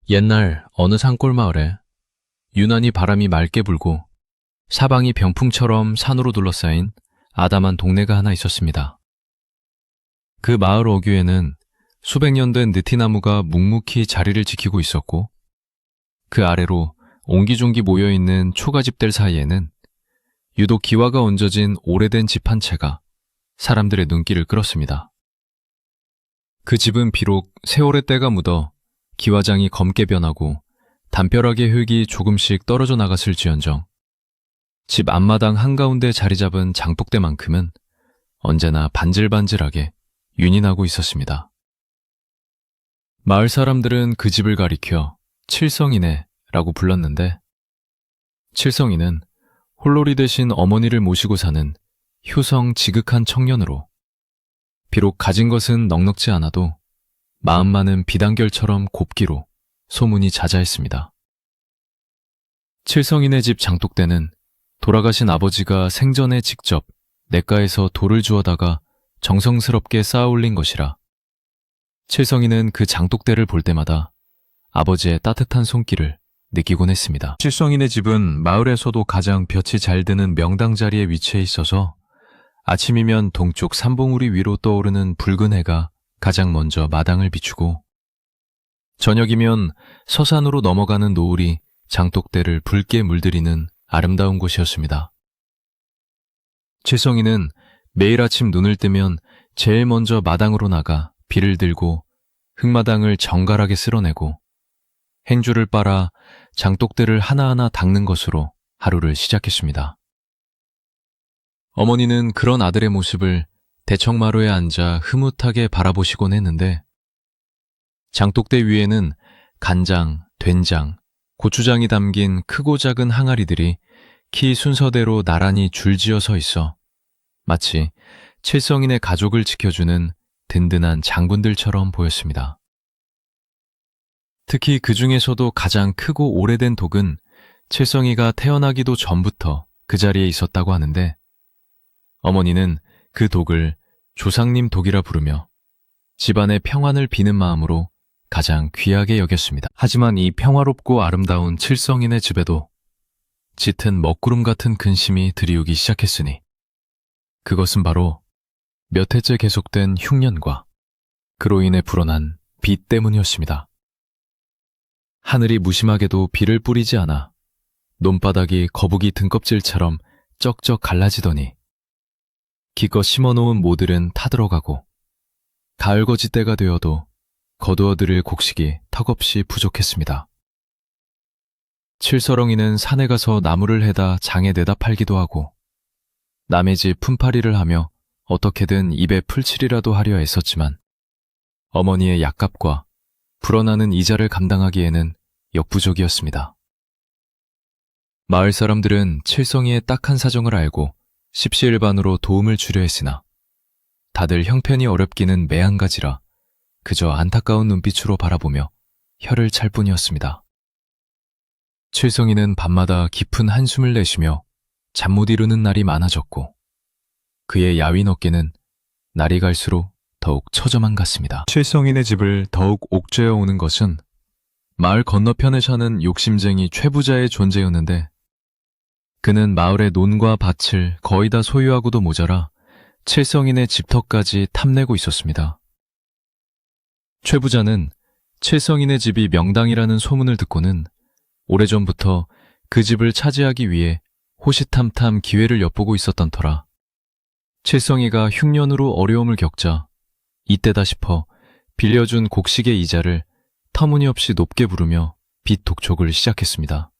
옛날 어느 산골 마을에 유난히 바람이 맑게 불고 사방이 병풍처럼 산으로 둘러싸인 아담한 동네가 하나 있었습니다. 그 마을 어귀에는 수백 년 된 느티나무가 묵묵히 자리를 지키고 있었고, 그 아래로 옹기종기 모여있는 초가집들 사이에는 유독 기와가 얹어진 오래된 집 한 채가 사람들의 눈길을 끌었습니다. 그 집은 비록 세월의 때가 묻어 기와장이 검게 변하고 담벼락의 흙이 조금씩 떨어져 나갔을지언정 집 앞마당 한가운데 자리 잡은 장독대만큼은 언제나 반질반질하게 윤이 나고 있었습니다. 마을 사람들은 그 집을 가리켜 칠성이네라고 불렀는데, 칠성이는 홀로리 대신 어머니를 모시고 사는 효성 지극한 청년으로, 비록 가진 것은 넉넉지 않아도 마음만은 비단결처럼 곱기로 소문이 자자했습니다. 칠성이네 집 장독대는 돌아가신 아버지가 생전에 직접 냇가에서 돌을 주워다가 정성스럽게 쌓아 올린 것이라, 칠성이는 그 장독대를 볼 때마다 아버지의 따뜻한 손길을 느끼곤 했습니다. 칠성이네 집은 마을에서도 가장 볕이 잘 드는 명당 자리에 위치해 있어서 아침이면 동쪽 삼봉우리 위로 떠오르는 붉은 해가 가장 먼저 마당을 비추고, 저녁이면 서산으로 넘어가는 노을이 장독대를 붉게 물들이는 아름다운 곳이었습니다. 칠성이는 매일 아침 눈을 뜨면 제일 먼저 마당으로 나가 비를 들고 흙마당을 정갈하게 쓸어내고 행주를 빨아 장독대를 하나하나 닦는 것으로 하루를 시작했습니다. 어머니는 그런 아들의 모습을 대청마루에 앉아 흐뭇하게 바라보시곤 했는데, 장독대 위에는 간장, 된장, 고추장이 담긴 크고 작은 항아리들이 키 순서대로 나란히 줄지어 서 있어 마치 칠성인의 가족을 지켜주는 든든한 장군들처럼 보였습니다. 특히 그 중에서도 가장 크고 오래된 독은 칠성이가 태어나기도 전부터 그 자리에 있었다고 하는데, 어머니는 그 독을 조상님 독이라 부르며 집안의 평안을 비는 마음으로 가장 귀하게 여겼습니다. 하지만 이 평화롭고 아름다운 칠성인의 집에도 짙은 먹구름 같은 근심이 들이우기 시작했으니, 그것은 바로 몇 해째 계속된 흉년과 그로 인해 불어난 비 때문이었습니다. 하늘이 무심하게도 비를 뿌리지 않아 논바닥이 거북이 등껍질처럼 쩍쩍 갈라지더니, 기껏 심어놓은 모들은 타들어가고 가을거지 때가 되어도 거두어들일 곡식이 턱없이 부족했습니다. 칠서렁이는 산에 가서 나무를 해다 장에 내다 팔기도 하고 남의 집 품팔이를 하며 어떻게든 입에 풀칠이라도 하려 애썼지만 어머니의 약값과 불어나는 이자를 감당하기에는 역부족이었습니다. 마을 사람들은 칠성이의 딱한 사정을 알고 십시일반으로 도움을 주려 했으나 다들 형편이 어렵기는 매한가지라 그저 안타까운 눈빛으로 바라보며 혀를 찰 뿐이었습니다. 칠성이는 밤마다 깊은 한숨을 내쉬며 잠 못 이루는 날이 많아졌고, 그의 야윈 어깨는 날이 갈수록 더욱 처져만 갔습니다. 칠성인의 집을 더욱 옥죄어 오는 것은 마을 건너편에 사는 욕심쟁이 최부자의 존재였는데, 그는 마을의 논과 밭을 거의 다 소유하고도 모자라 칠성인의 집터까지 탐내고 있었습니다. 최부자는 칠성인의 집이 명당이라는 소문을 듣고는 오래전부터 그 집을 차지하기 위해 호시탐탐 기회를 엿보고 있었던 터라, 칠성이가 흉년으로 어려움을 겪자 이때다 싶어 빌려준 곡식의 이자를 터무니없이 높게 부르며 빚 독촉을 시작했습니다.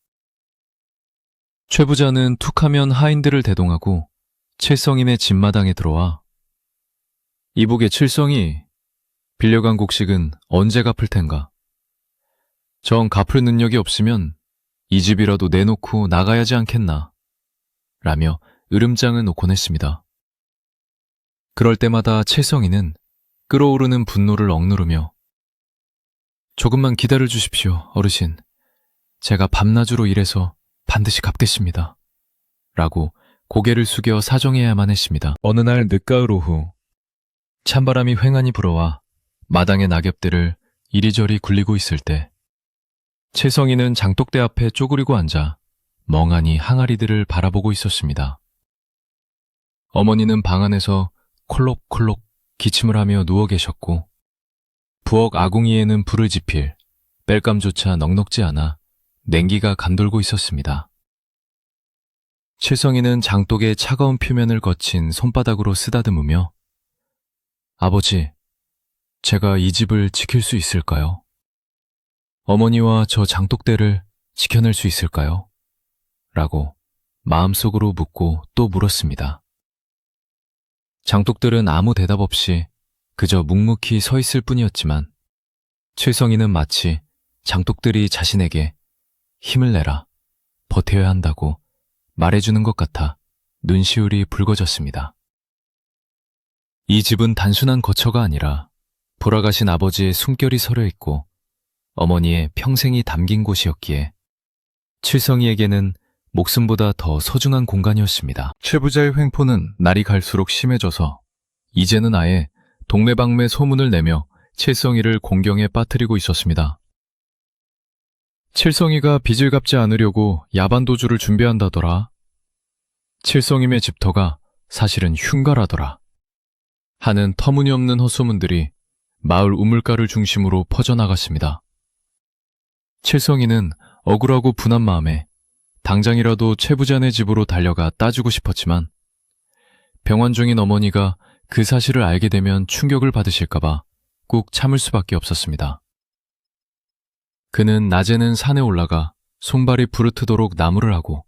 최부자는 툭하면 하인들을 대동하고 칠성인의 집마당에 들어와, 이보게 칠성이, 빌려간 곡식은 언제 갚을 텐가? 정 갚을 능력이 없으면 이 집이라도 내놓고 나가야지 않겠나? 라며 으름장을 놓곤 했습니다. 그럴 때마다 칠성이는 끓어오르는 분노를 억누르며, 조금만 기다려 주십시오, 어르신. 제가 밤낮으로 일해서 반드시 갚겠습니다. 라고 고개를 숙여 사정해야만 했습니다. 어느 날 늦가을 오후, 찬바람이 휑하니 불어와 마당의 낙엽들을 이리저리 굴리고 있을 때 채성이는 장독대 앞에 쪼그리고 앉아 멍하니 항아리들을 바라보고 있었습니다. 어머니는 방 안에서 콜록콜록 기침을 하며 누워 계셨고 부엌 아궁이에는 불을 지필 뺄감조차 넉넉지 않아 냉기가 감돌고 있었습니다. 칠성이는 장독의 차가운 표면을 거친 손바닥으로 쓰다듬으며 아버지, 제가 이 집을 지킬 수 있을까요? 어머니와 저 장독대를 지켜낼 수 있을까요? 라고 마음속으로 묻고 또 물었습니다. 장독들은 아무 대답 없이 그저 묵묵히 서 있을 뿐이었지만 칠성이는 마치 장독들이 자신에게 힘을 내라, 버텨야 한다고 말해주는 것 같아 눈시울이 붉어졌습니다. 이 집은 단순한 거처가 아니라 돌아가신 아버지의 숨결이 서려 있고 어머니의 평생이 담긴 곳이었기에 칠성이에게는 목숨보다 더 소중한 공간이었습니다. 최 부자의 횡포는 날이 갈수록 심해져서 이제는 아예 동네방네 소문을 내며 칠성이를 공경에 빠뜨리고 있었습니다. 칠성이가 빚을 갚지 않으려고 야반도주를 준비한다더라. 칠성임의 집터가 사실은 흉가라더라. 하는 터무니없는 헛소문들이 마을 우물가를 중심으로 퍼져나갔습니다. 칠성이는 억울하고 분한 마음에 당장이라도 최 부자네 집으로 달려가 따지고 싶었지만 병원 중인 어머니가 그 사실을 알게 되면 충격을 받으실까봐 꾹 참을 수밖에 없었습니다. 그는 낮에는 산에 올라가 손발이 부르트도록 나무를 하고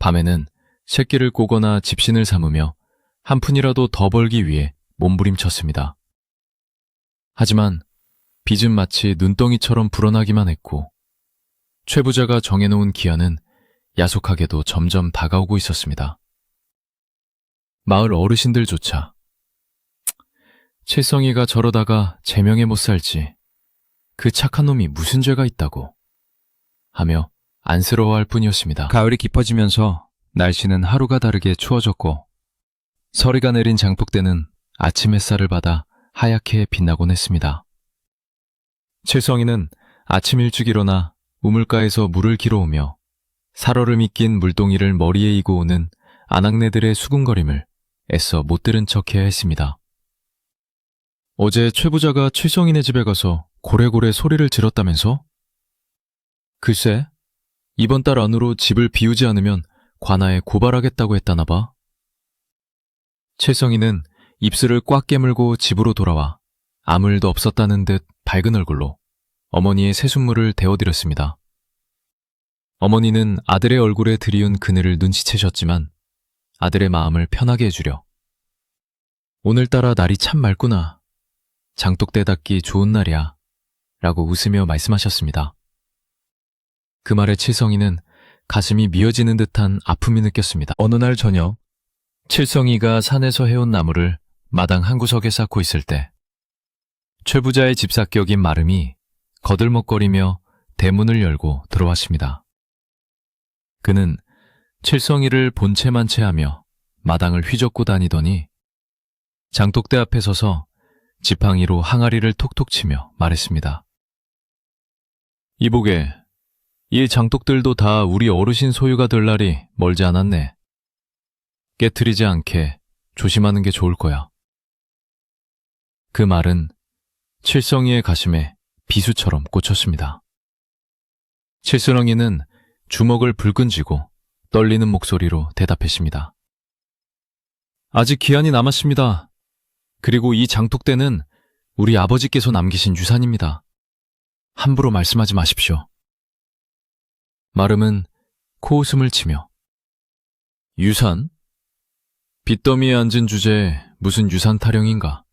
밤에는 새끼를 꼬거나 집신을 삼으며 한 푼이라도 더 벌기 위해 몸부림쳤습니다. 하지만 빚은 마치 눈덩이처럼 불어나기만 했고 최 부자가 정해놓은 기한은 야속하게도 점점 다가오고 있었습니다. 마을 어르신들조차 칠성이가 저러다가 제명에 못 살지 그 착한 놈이 무슨 죄가 있다고 하며 안쓰러워할 뿐이었습니다. 가을이 깊어지면서 날씨는 하루가 다르게 추워졌고 서리가 내린 장독대는 아침 햇살을 받아 하얗게 빛나곤 했습니다. 칠성이는 아침 일찍 일어나 우물가에서 물을 길어오며 살얼음이 낀 물동이를 머리에 이고 오는 아낙네들의 수군거림을 애써 못 들은 척해야 했습니다. 어제 최 부자가 칠성이네 집에 가서 고래고래 소리를 질렀다면서? 글쎄, 이번 달 안으로 집을 비우지 않으면 관아에 고발하겠다고 했다나 봐. 칠성이는 입술을 꽉 깨물고 집으로 돌아와 아무 일도 없었다는 듯 밝은 얼굴로 어머니의 새순물을 데워드렸습니다. 어머니는 아들의 얼굴에 드리운 그늘을 눈치채셨지만 아들의 마음을 편하게 해주려 오늘따라 날이 참 맑구나. 장독대 닦기 좋은 날이야. 라고 웃으며 말씀하셨습니다. 그 말에 칠성이는 가슴이 미어지는 듯한 아픔이 느꼈습니다. 어느 날 저녁 칠성이가 산에서 해온 나무를 마당 한 구석에 쌓고 있을 때 최 부자의 집사격인 마름이 거들먹거리며 대문을 열고 들어왔습니다. 그는 칠성이를 본체만체하며 마당을 휘젓고 다니더니 장독대 앞에 서서 지팡이로 항아리를 톡톡 치며 말했습니다. 이보게, 이 장독들도 다 우리 어르신 소유가 될 날이 멀지 않았네. 깨트리지 않게 조심하는 게 좋을 거야. 그 말은 칠성이의 가슴에 비수처럼 꽂혔습니다. 칠성이는 주먹을 불끈 쥐고 떨리는 목소리로 대답했습니다. 아직 기한이 남았습니다. 그리고 이 장독대는 우리 아버지께서 남기신 유산입니다. 함부로 말씀하지 마십시오. 마름은 코웃음을 치며 유산? 빚더미에 앉은 주제에 무슨 유산 타령인가?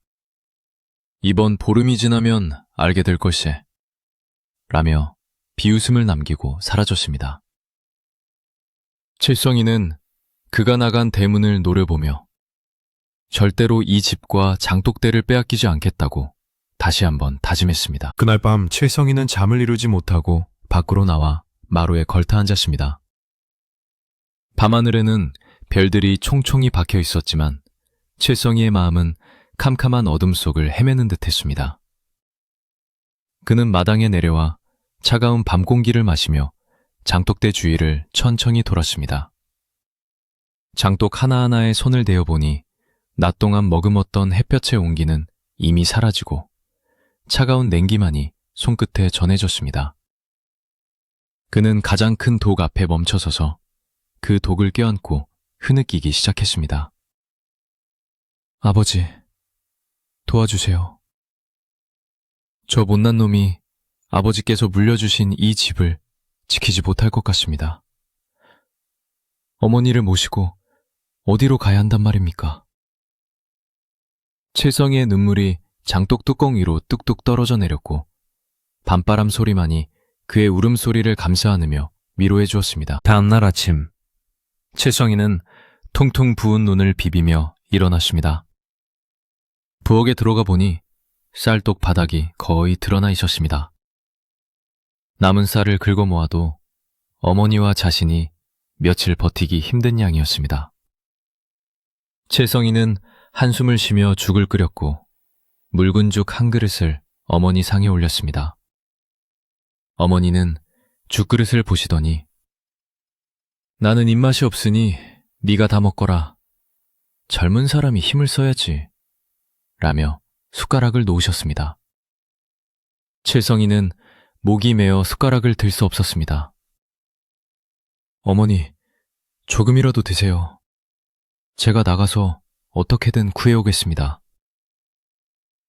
이번 보름이 지나면 알게 될 걸세. 라며 비웃음을 남기고 사라졌습니다. 칠성이는 그가 나간 대문을 노려보며 절대로 이 집과 장독대를 빼앗기지 않겠다고 다시 한번 다짐했습니다. 그날 밤 칠성이는 잠을 이루지 못하고 밖으로 나와 마루에 걸터 앉았습니다. 밤하늘에는 별들이 총총히 박혀 있었지만 칠성이의 마음은 캄캄한 어둠 속을 헤매는 듯 했습니다. 그는 마당에 내려와 차가운 밤 공기를 마시며 장독대 주위를 천천히 돌았습니다. 장독 하나하나에 손을 대어보니 낮 동안 머금었던 햇볕의 온기는 이미 사라지고 차가운 냉기만이 손끝에 전해졌습니다. 그는 가장 큰 독 앞에 멈춰서서 그 독을 껴안고 흐느끼기 시작했습니다. 아버지, 도와주세요. 저 못난 놈이 아버지께서 물려주신 이 집을 지키지 못할 것 같습니다. 어머니를 모시고 어디로 가야 한단 말입니까? 칠성이의 눈물이 장독 뚜껑 위로 뚝뚝 떨어져 내렸고 밤바람 소리만이 그의 울음소리를 감싸 안으며 위로해 주었습니다. 다음날 아침, 칠성이는 퉁퉁 부은 눈을 비비며 일어났습니다. 부엌에 들어가 보니 쌀독 바닥이 거의 드러나 있었습니다. 남은 쌀을 긁어 모아도 어머니와 자신이 며칠 버티기 힘든 양이었습니다. 칠성이는 한숨을 쉬며 죽을 끓였고 묽은 죽 한 그릇을 어머니 상에 올렸습니다. 어머니는 죽그릇을 보시더니 나는 입맛이 없으니 네가 다 먹거라. 젊은 사람이 힘을 써야지. 라며 숟가락을 놓으셨습니다. 칠성이는 목이 메어 숟가락을 들 수 없었습니다. 어머니, 조금이라도 드세요. 제가 나가서 어떻게든 구해오겠습니다.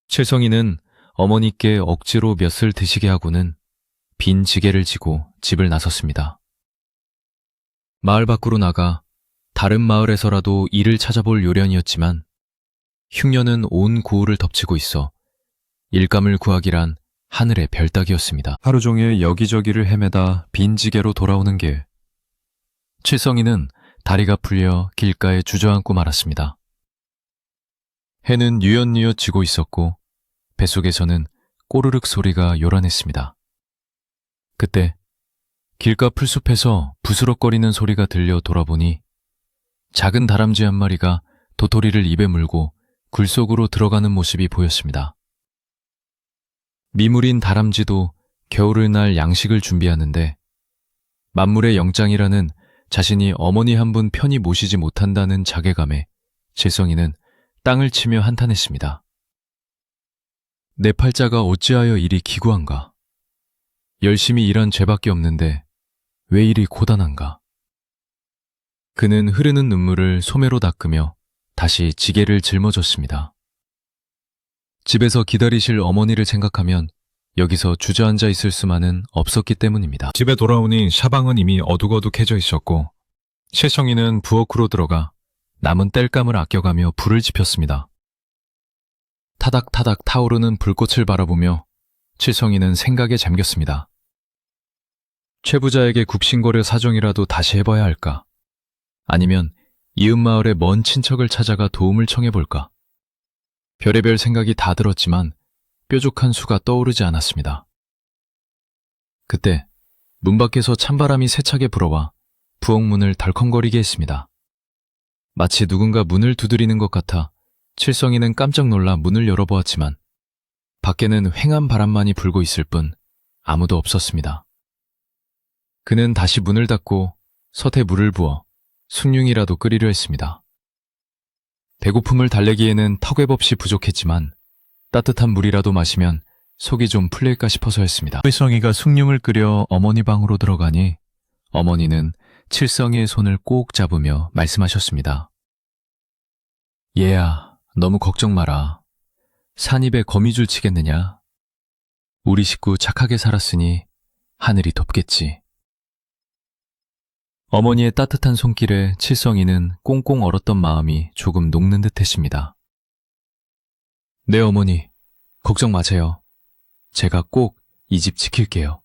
칠성이는 어머니께 억지로 몇을 드시게 하고는 빈 지게를 지고 집을 나섰습니다. 마을 밖으로 나가 다른 마을에서라도 일을 찾아볼 요련이었지만 흉년은 온 고을을 덮치고 있어 일감을 구하기란 하늘의 별 따기였습니다. 하루 종일 여기저기를 헤매다 빈 지게로 돌아오는 길. 칠성이는 다리가 풀려 길가에 주저앉고 말았습니다. 해는 뉘엿뉘엿 지고 있었고 뱃속에서는 꼬르륵 소리가 요란했습니다. 그때 길가 풀숲에서 부스럭거리는 소리가 들려 돌아보니 작은 다람쥐 한 마리가 도토리를 입에 물고 굴 속으로 들어가는 모습이 보였습니다. 미물인 다람쥐도 겨울을 날 양식을 준비하는데 만물의 영장이라는 자신이 어머니 한 분 편히 모시지 못한다는 자괴감에 칠성이는 땅을 치며 한탄했습니다. 내 팔자가 어찌하여 이리 기구한가? 열심히 일한 죄밖에 없는데 왜 이리 고단한가? 그는 흐르는 눈물을 소매로 닦으며 다시 지게를 짊어졌습니다. 집에서 기다리실 어머니를 생각하면 여기서 주저앉아 있을 수만은 없었기 때문입니다. 집에 돌아오니 샤방은 이미 어둑어둑해져 있었고 칠성이는 부엌으로 들어가 남은 땔감을 아껴가며 불을 지폈습니다. 타닥타닥 타오르는 불꽃을 바라보며 칠성이는 생각에 잠겼습니다. 최 부자에게 굽신거려 사정이라도 다시 해봐야 할까? 아니면 이웃마을의 먼 친척을 찾아가 도움을 청해볼까? 별의별 생각이 다 들었지만 뾰족한 수가 떠오르지 않았습니다. 그때 문 밖에서 찬바람이 세차게 불어와 부엌 문을 덜컹거리게 했습니다. 마치 누군가 문을 두드리는 것 같아 칠성이는 깜짝 놀라 문을 열어보았지만 밖에는 휑한 바람만이 불고 있을 뿐 아무도 없었습니다. 그는 다시 문을 닫고 솥에 물을 부어 숭늉이라도 끓이려 했습니다. 배고픔을 달래기에는 턱없이 부족했지만 따뜻한 물이라도 마시면 속이 좀 풀릴까 싶어서였습니다. 칠성이가 숭늉을 끓여 어머니 방으로 들어가니 어머니는 칠성이의 손을 꼭 잡으며 말씀하셨습니다. 얘야, 너무 걱정 마라. 산입에 거미줄 치겠느냐? 우리 식구 착하게 살았으니 하늘이 돕겠지. 어머니의 따뜻한 손길에 칠성이는 꽁꽁 얼었던 마음이 조금 녹는 듯 했습니다. 네, 어머니, 걱정 마세요. 제가 꼭 이 집 지킬게요.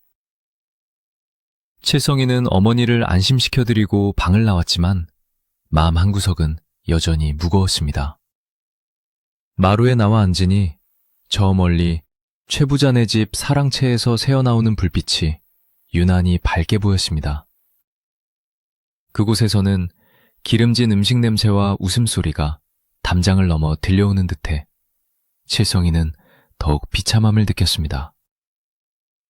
칠성이는 어머니를 안심시켜드리고 방을 나왔지만 마음 한구석은 여전히 무거웠습니다. 마루에 나와 앉으니 저 멀리 최 부자네 집 사랑채에서 새어나오는 불빛이 유난히 밝게 보였습니다. 그곳에서는 기름진 음식 냄새와 웃음소리가 담장을 넘어 들려오는 듯해 칠성이는 더욱 비참함을 느꼈습니다.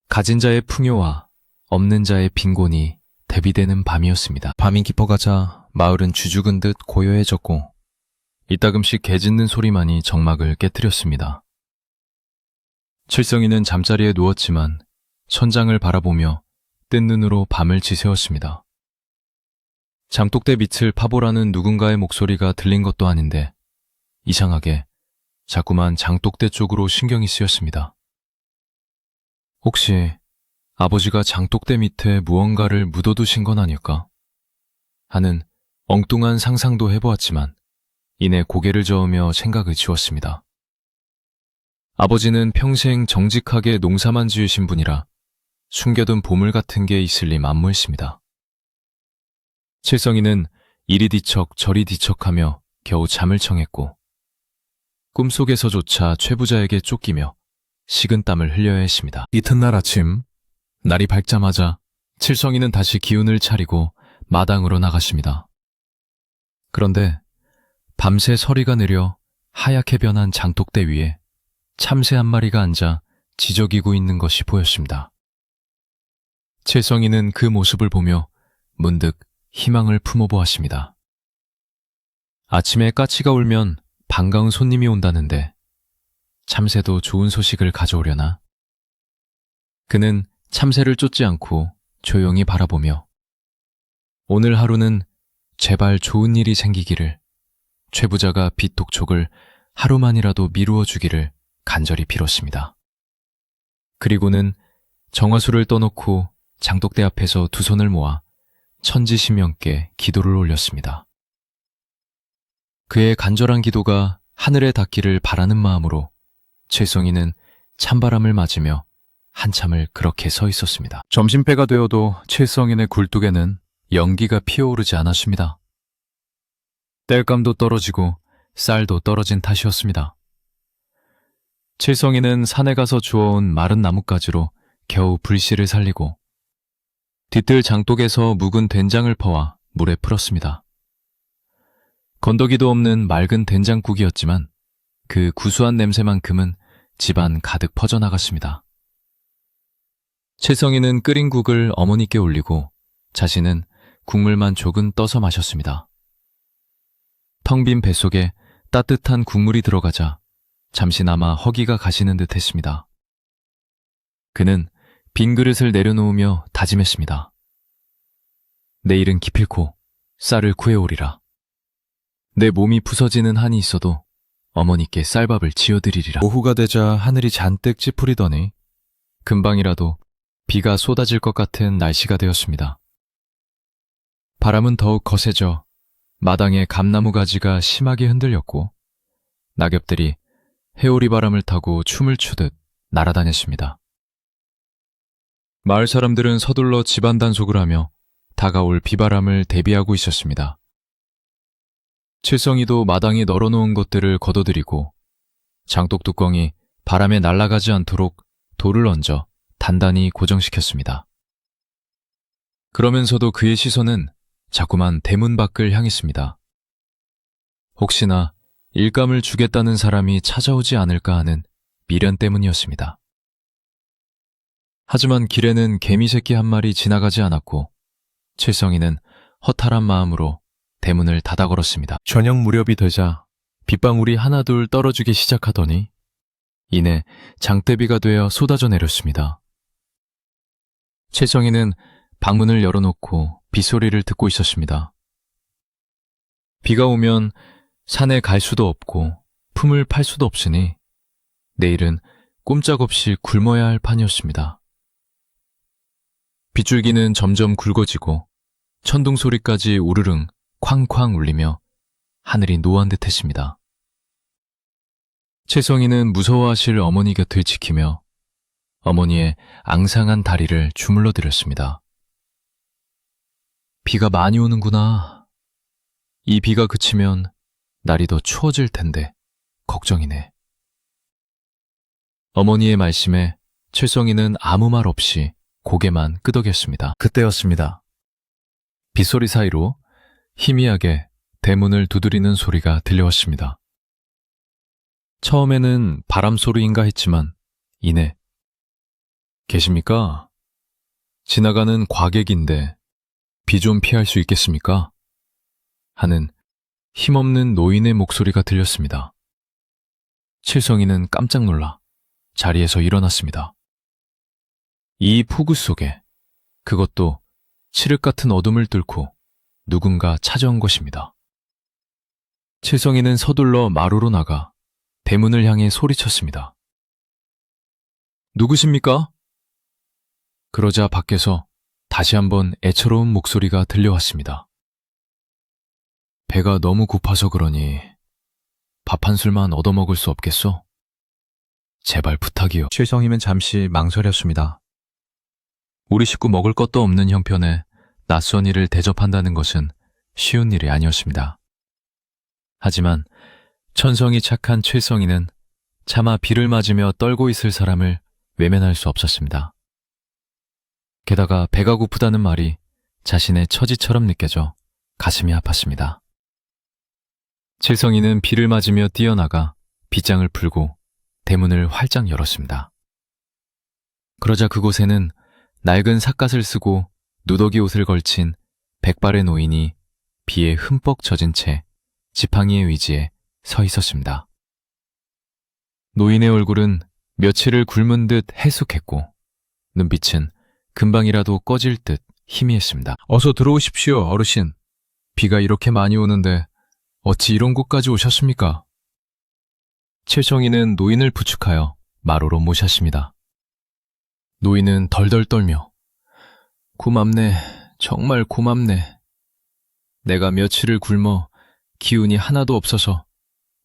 가진 자의 풍요와 없는 자의 빈곤이 대비되는 밤이었습니다. 밤이 깊어가자 마을은 쥐죽은 듯 고요해졌고 이따금씩 개 짖는 소리만이 정막을 깨뜨렸습니다. 칠성이는 잠자리에 누웠지만 천장을 바라보며 뜬 눈으로 밤을 지새웠습니다. 장독대 밑을 파보라는 누군가의 목소리가 들린 것도 아닌데 이상하게 자꾸만 장독대 쪽으로 신경이 쓰였습니다. 혹시 아버지가 장독대 밑에 무언가를 묻어두신 건 아닐까? 하는 엉뚱한 상상도 해보았지만 이내 고개를 저으며 생각을 지웠습니다. 아버지는 평생 정직하게 농사만 지으신 분이라 숨겨둔 보물 같은 게 있을 리 만무했습니다. 칠성이는 이리 뒤척 저리 뒤척하며 겨우 잠을 청했고 꿈속에서조차 최부자에게 쫓기며 식은땀을 흘려야 했습니다. 이튿날 아침 날이 밝자마자 칠성이는 다시 기운을 차리고 마당으로 나갔습니다. 그런데 밤새 서리가 내려 하얗게 변한 장독대 위에 참새 한 마리가 앉아 지저귀고 있는 것이 보였습니다. 칠성이는 그 모습을 보며 문득 희망을 품어보았습니다. 아침에 까치가 울면 반가운 손님이 온다는데 참새도 좋은 소식을 가져오려나? 그는 참새를 쫓지 않고 조용히 바라보며 오늘 하루는 제발 좋은 일이 생기기를, 최부자가 빚 독촉을 하루만이라도 미루어 주기를 간절히 빌었습니다. 그리고는 정화수를 떠놓고 장독대 앞에서 두 손을 모아 천지신명께 기도를 올렸습니다. 그의 간절한 기도가 하늘에 닿기를 바라는 마음으로 칠성이는 찬바람을 맞으며 한참을 그렇게 서 있었습니다. 점심때가 되어도 칠성인의 굴뚝에는 연기가 피어오르지 않았습니다. 땔감도 떨어지고 쌀도 떨어진 탓이었습니다. 칠성이는 산에 가서 주워온 마른 나뭇가지로 겨우 불씨를 살리고 뒤뜰 장독에서 묵은 된장을 퍼와 물에 풀었습니다. 건더기도 없는 맑은 된장국이었지만 그 구수한 냄새만큼은 집안 가득 퍼져나갔습니다. 칠성이는 끓인 국을 어머니께 올리고 자신은 국물만 조금 떠서 마셨습니다. 텅 빈 뱃속에 따뜻한 국물이 들어가자 잠시나마 허기가 가시는 듯 했습니다. 그는 빈 그릇을 내려놓으며 다짐했습니다. 내일은 기필코 쌀을 구해오리라. 내 몸이 부서지는 한이 있어도 어머니께 쌀밥을 지어드리리라. 오후가 되자 하늘이 잔뜩 찌푸리더니 금방이라도 비가 쏟아질 것 같은 날씨가 되었습니다. 바람은 더욱 거세져 마당의 감나무 가지가 심하게 흔들렸고 낙엽들이 해오리 바람을 타고 춤을 추듯 날아다녔습니다. 마을 사람들은 서둘러 집안 단속을 하며 다가올 비바람을 대비하고 있었습니다. 칠성이도 마당에 널어놓은 것들을 걷어들이고 장독 뚜껑이 바람에 날아가지 않도록 돌을 얹어 단단히 고정시켰습니다. 그러면서도 그의 시선은 자꾸만 대문 밖을 향했습니다. 혹시나 일감을 주겠다는 사람이 찾아오지 않을까 하는 미련 때문이었습니다. 하지만 길에는 개미 새끼 한 마리 지나가지 않았고 칠성이는 허탈한 마음으로 대문을 닫아 걸었습니다. 저녁 무렵이 되자 빗방울이 하나둘 떨어지기 시작하더니 이내 장대비가 되어 쏟아져 내렸습니다. 칠성이는 방문을 열어놓고 빗소리를 듣고 있었습니다. 비가 오면 산에 갈 수도 없고 품을 팔 수도 없으니 내일은 꼼짝없이 굶어야 할 판이었습니다. 빗줄기는 점점 굵어지고 천둥 소리까지 우르릉 쾅쾅 울리며 하늘이 노한 듯 했습니다. 칠성이는 무서워하실 어머니 곁을 지키며 어머니의 앙상한 다리를 주물러 드렸습니다. 비가 많이 오는구나. 이 비가 그치면 날이 더 추워질 텐데 걱정이네. 어머니의 말씀에 칠성이는 아무 말 없이 고개만 끄덕였습니다. 그때였습니다. 빗소리 사이로 희미하게 대문을 두드리는 소리가 들려왔습니다. 처음에는 바람 소리인가 했지만 이내 계십니까? 지나가는 과객인데 비 좀 피할 수 있겠습니까? 하는 힘없는 노인의 목소리가 들렸습니다. 칠성이는 깜짝 놀라 자리에서 일어났습니다. 이 폭우 속에, 그것도 칠흑 같은 어둠을 뚫고 누군가 찾아온 것입니다. 칠성이는 서둘러 마루로 나가 대문을 향해 소리쳤습니다. 누구십니까? 그러자 밖에서 다시 한번 애처로운 목소리가 들려왔습니다. 배가 너무 고파서 그러니 밥 한 술만 얻어먹을 수 없겠소? 제발 부탁이요. 칠성이는 잠시 망설였습니다. 우리 식구 먹을 것도 없는 형편에 낯선 이를 대접한다는 것은 쉬운 일이 아니었습니다. 하지만 천성이 착한 칠성이는 차마 비를 맞으며 떨고 있을 사람을 외면할 수 없었습니다. 게다가 배가 고프다는 말이 자신의 처지처럼 느껴져 가슴이 아팠습니다. 칠성이는 비를 맞으며 뛰어나가 빗장을 풀고 대문을 활짝 열었습니다. 그러자 그곳에는 낡은 삿갓을 쓰고 누더기 옷을 걸친 백발의 노인이 비에 흠뻑 젖은 채 지팡이의 위지에 서 있었습니다. 노인의 얼굴은 며칠을 굶은 듯 해숙했고 눈빛은 금방이라도 꺼질 듯 희미했습니다. 어서 들어오십시오, 어르신. 비가 이렇게 많이 오는데 어찌 이런 곳까지 오셨습니까? 칠성이는 노인을 부축하여 마루로 모셨습니다. 노인은 덜덜 떨며 고맙네, 정말 고맙네. 내가 며칠을 굶어 기운이 하나도 없어서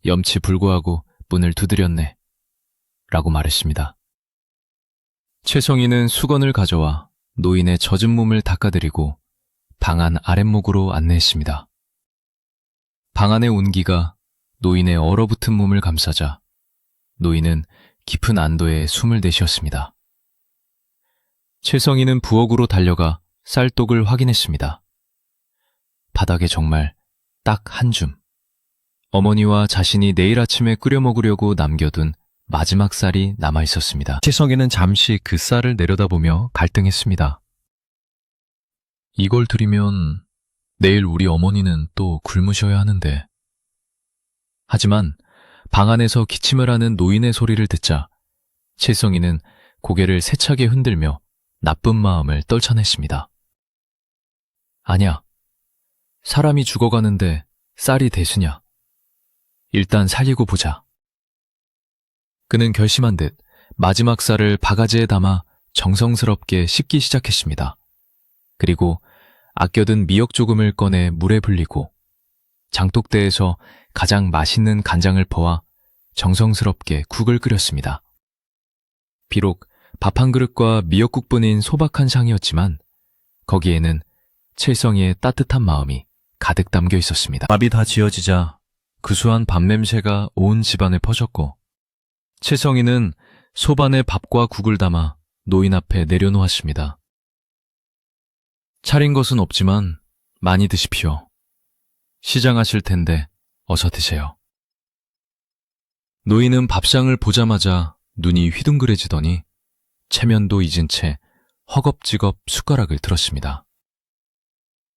염치불구하고 문을 두드렸네. 라고 말했습니다. 칠성이는 수건을 가져와 노인의 젖은 몸을 닦아드리고 방 안 아랫목으로 안내했습니다. 방 안의 온기가 노인의 얼어붙은 몸을 감싸자 노인은 깊은 안도에 숨을 내쉬었습니다. 칠성이는 부엌으로 달려가 쌀독을 확인했습니다. 바닥에 정말 딱 한 줌. 어머니와 자신이 내일 아침에 끓여 먹으려고 남겨둔 마지막 쌀이 남아 있었습니다. 칠성이는 잠시 그 쌀을 내려다보며 갈등했습니다. 이걸 드리면 내일 우리 어머니는 또 굶으셔야 하는데. 하지만 방 안에서 기침을 하는 노인의 소리를 듣자 칠성이는 고개를 세차게 흔들며 나쁜 마음을 떨쳐냈습니다. 아냐, 사람이 죽어가는데 쌀이 대수냐. 일단 살리고 보자. 그는 결심한 듯 마지막 쌀을 바가지에 담아 정성스럽게 씻기 시작했습니다. 그리고 아껴둔 미역 조금을 꺼내 물에 불리고 장독대에서 가장 맛있는 간장을 퍼와 정성스럽게 국을 끓였습니다. 비록 밥 한 그릇과 미역국뿐인 소박한 상이었지만 거기에는 칠성이의 따뜻한 마음이 가득 담겨 있었습니다. 밥이 다 지어지자 구수한 밥 냄새가 온 집안에 퍼졌고 칠성이는 소반에 밥과 국을 담아 노인 앞에 내려놓았습니다. 차린 것은 없지만 많이 드십시오. 시장하실 텐데 어서 드세요. 노인은 밥상을 보자마자 눈이 휘둥그레지더니 체면도 잊은 채 허겁지겁 숟가락을 들었습니다.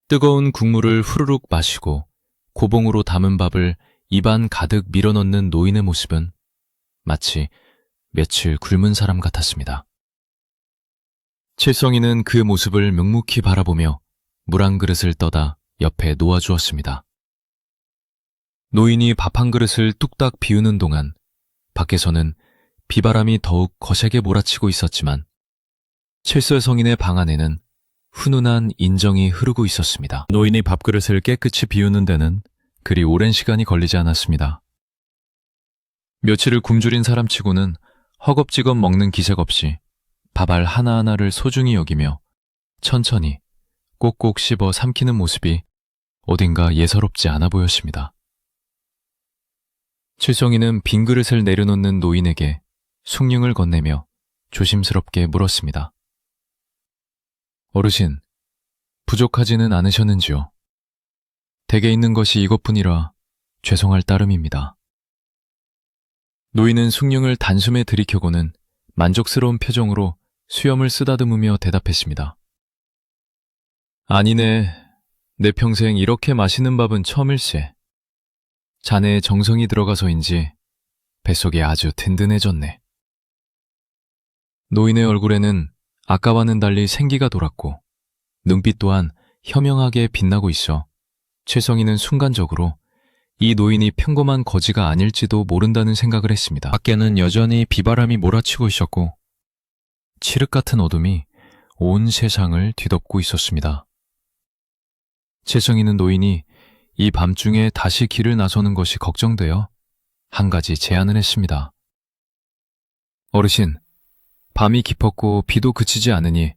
뜨거운 국물을 후루룩 마시고 고봉으로 담은 밥을 입안 가득 밀어넣는 노인의 모습은 마치 며칠 굶은 사람 같았습니다. 칠성이는 그 모습을 묵묵히 바라보며 물 한 그릇을 떠다 옆에 놓아주었습니다. 노인이 밥 한 그릇을 뚝딱 비우는 동안 밖에서는 비바람이 더욱 거세게 몰아치고 있었지만 칠성이의 방 안에는 훈훈한 인정이 흐르고 있었습니다. 노인이 밥그릇을 깨끗이 비우는 데는 그리 오랜 시간이 걸리지 않았습니다. 며칠을 굶주린 사람치고는 허겁지겁 먹는 기색 없이 밥알 하나하나를 소중히 여기며 천천히 꼭꼭 씹어 삼키는 모습이 어딘가 예사롭지 않아 보였습니다. 칠성이는 빈 그릇을 내려놓는 노인에게 숭늉을 건네며 조심스럽게 물었습니다. 어르신, 부족하지는 않으셨는지요? 댁에 있는 것이 이것뿐이라 죄송할 따름입니다. 노인은 숭늉을 단숨에 들이켜고는 만족스러운 표정으로 수염을 쓰다듬으며 대답했습니다. 아니네. 내 평생 이렇게 맛있는 밥은 처음일세. 자네의 정성이 들어가서인지 뱃속이 아주 든든해졌네. 노인의 얼굴에는 아까와는 달리 생기가 돌았고 눈빛 또한 현명하게 빛나고 있어 최성희는 순간적으로 이 노인이 평범한 거지가 아닐지도 모른다는 생각을 했습니다. 밖에는 여전히 비바람이 몰아치고 있었고 칠흑 같은 어둠이 온 세상을 뒤덮고 있었습니다. 최성희는 노인이 이 밤중에 다시 길을 나서는 것이 걱정되어 한 가지 제안을 했습니다. 어르신, 밤이 깊었고 비도 그치지 않으니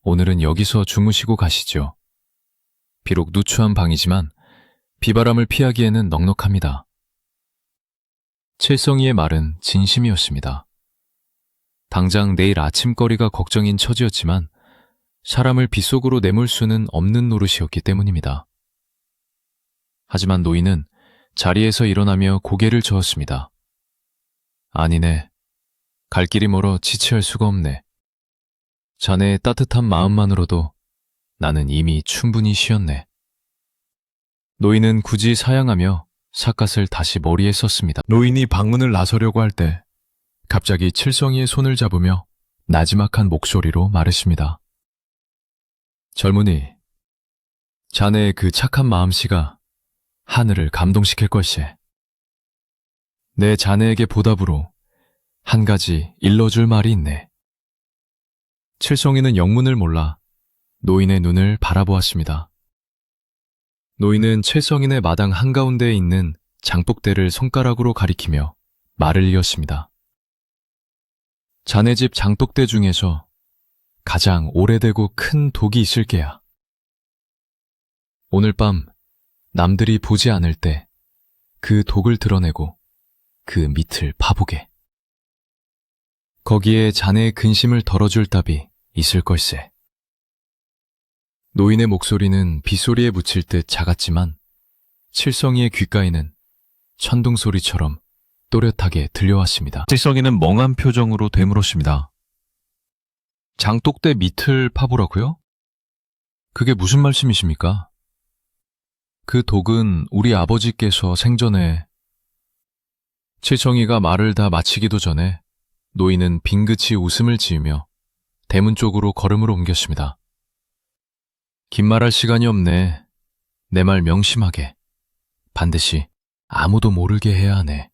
오늘은 여기서 주무시고 가시죠. 비록 누추한 방이지만 비바람을 피하기에는 넉넉합니다. 칠성이의 말은 진심이었습니다. 당장 내일 아침거리가 걱정인 처지였지만 사람을 빗속으로 내몰 수는 없는 노릇이었기 때문입니다. 하지만 노인은 자리에서 일어나며 고개를 저었습니다. 아니네. 갈 길이 멀어 지체할 수가 없네. 자네의 따뜻한 마음만으로도 나는 이미 충분히 쉬었네. 노인은 굳이 사양하며 삿갓을 다시 머리에 썼습니다. 노인이 방문을 나서려고 할 때 갑자기 칠성이의 손을 잡으며 나지막한 목소리로 말했습니다. 젊은이, 자네의 그 착한 마음씨가 하늘을 감동시킬 걸세. 내 자네에게 보답으로 한 가지 일러줄 말이 있네. 칠성이는 영문을 몰라 노인의 눈을 바라보았습니다. 노인은 칠성인의 마당 한가운데에 있는 장독대를 손가락으로 가리키며 말을 이었습니다. 자네 집 장독대 중에서 가장 오래되고 큰 독이 있을 게야. 오늘 밤 남들이 보지 않을 때 그 독을 드러내고 그 밑을 파보게. 거기에 자네의 근심을 덜어줄 답이 있을 걸세. 노인의 목소리는 빗소리에 묻힐 듯 작았지만 칠성이의 귓가에는 천둥소리처럼 또렷하게 들려왔습니다. 칠성이는 멍한 표정으로 되물었습니다. 장독대 밑을 파보라고요? 그게 무슨 말씀이십니까? 그 독은 우리 아버지께서 생전에... 칠성이가 말을 다 마치기도 전에 노인은 빙긋이 웃음을 지으며 대문 쪽으로 걸음을 옮겼습니다. 긴 말할 시간이 없네. 내 말 명심하게. 반드시 아무도 모르게 해야 하네.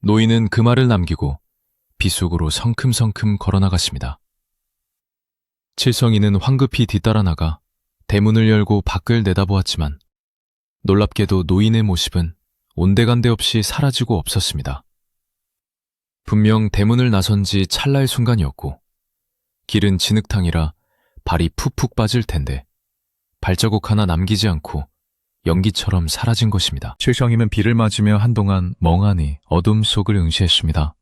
노인은 그 말을 남기고 빗속으로 성큼성큼 걸어나갔습니다. 칠성이는 황급히 뒤따라 나가 대문을 열고 밖을 내다보았지만 놀랍게도 노인의 모습은 온데간데 없이 사라지고 없었습니다. 분명 대문을 나선 지 찰나의 순간이었고 길은 진흙탕이라 발이 푹푹 빠질 텐데 발자국 하나 남기지 않고 연기처럼 사라진 것입니다. 칠성이는 비를 맞으며 한동안 멍하니 어둠 속을 응시했습니다.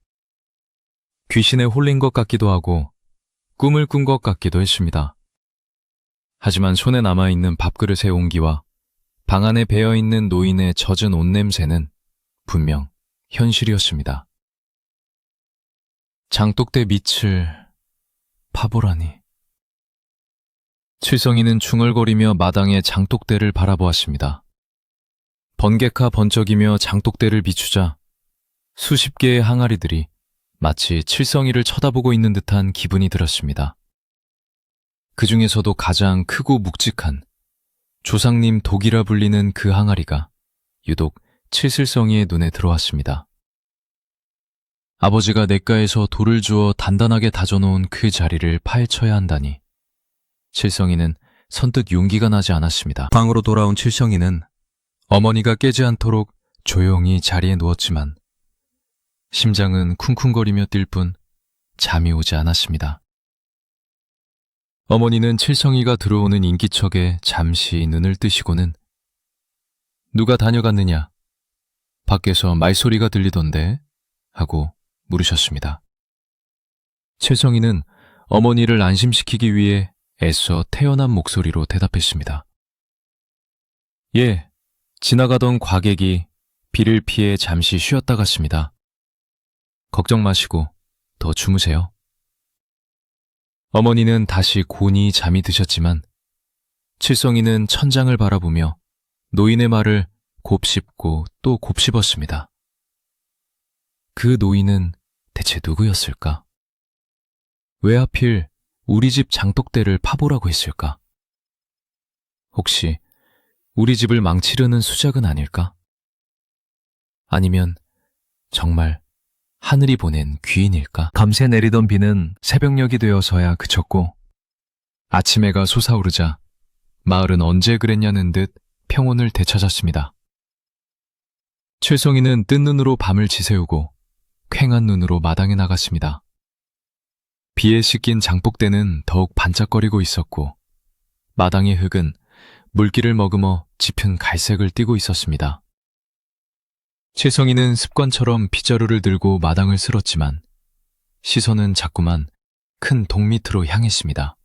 귀신에 홀린 것 같기도 하고 꿈을 꾼 것 같기도 했습니다. 하지만 손에 남아있는 밥그릇의 온기와 방 안에 배어있는 노인의 젖은 옷냄새는 분명 현실이었습니다. 장독대 밑을 파보라니. 칠성이는 중얼거리며 마당의 장독대를 바라보았습니다. 번개카 번쩍이며 장독대를 비추자 수십 개의 항아리들이 마치 칠성이를 쳐다보고 있는 듯한 기분이 들었습니다. 그 중에서도 가장 크고 묵직한 조상님 독이라 불리는 그 항아리가 유독 칠슬성이의 눈에 들어왔습니다. 아버지가 냇가에서 돌을 주어 단단하게 다져놓은 그 자리를 파헤쳐야 한다니 칠성이는 선뜻 용기가 나지 않았습니다. 방으로 돌아온 칠성이는 어머니가 깨지 않도록 조용히 자리에 누웠지만 심장은 쿵쿵거리며 뛸 뿐 잠이 오지 않았습니다. 어머니는 칠성이가 들어오는 인기척에 잠시 눈을 뜨시고는 누가 다녀갔느냐? 밖에서 말소리가 들리던데? 하고 물으셨습니다. 칠성이는 어머니를 안심시키기 위해 애써 태연한 목소리로 대답했습니다. 예, 지나가던 과객이 비를 피해 잠시 쉬었다 갔습니다. 걱정 마시고 더 주무세요. 어머니는 다시 곤히 잠이 드셨지만 칠성이는 천장을 바라보며 노인의 말을 곱씹고 또 곱씹었습니다. 그 노인은 대체 누구였을까? 왜 하필 우리 집 장독대를 파보라고 했을까? 혹시 우리 집을 망치려는 수작은 아닐까? 아니면 정말 하늘이 보낸 귀인일까? 밤새 내리던 비는 새벽녘이 되어서야 그쳤고 아침 해가 솟아오르자 마을은 언제 그랬냐는 듯 평온을 되찾았습니다. 칠성이는 뜬 눈으로 밤을 지새우고 퀭한 눈으로 마당에 나갔습니다. 비에 씻긴 장독대는 더욱 반짝거리고 있었고 마당의 흙은 물기를 머금어 짙은 갈색을 띠고 있었습니다. 칠성이는 습관처럼 빗자루를 들고 마당을 쓸었지만 시선은 자꾸만 큰 독 밑으로 향했습니다.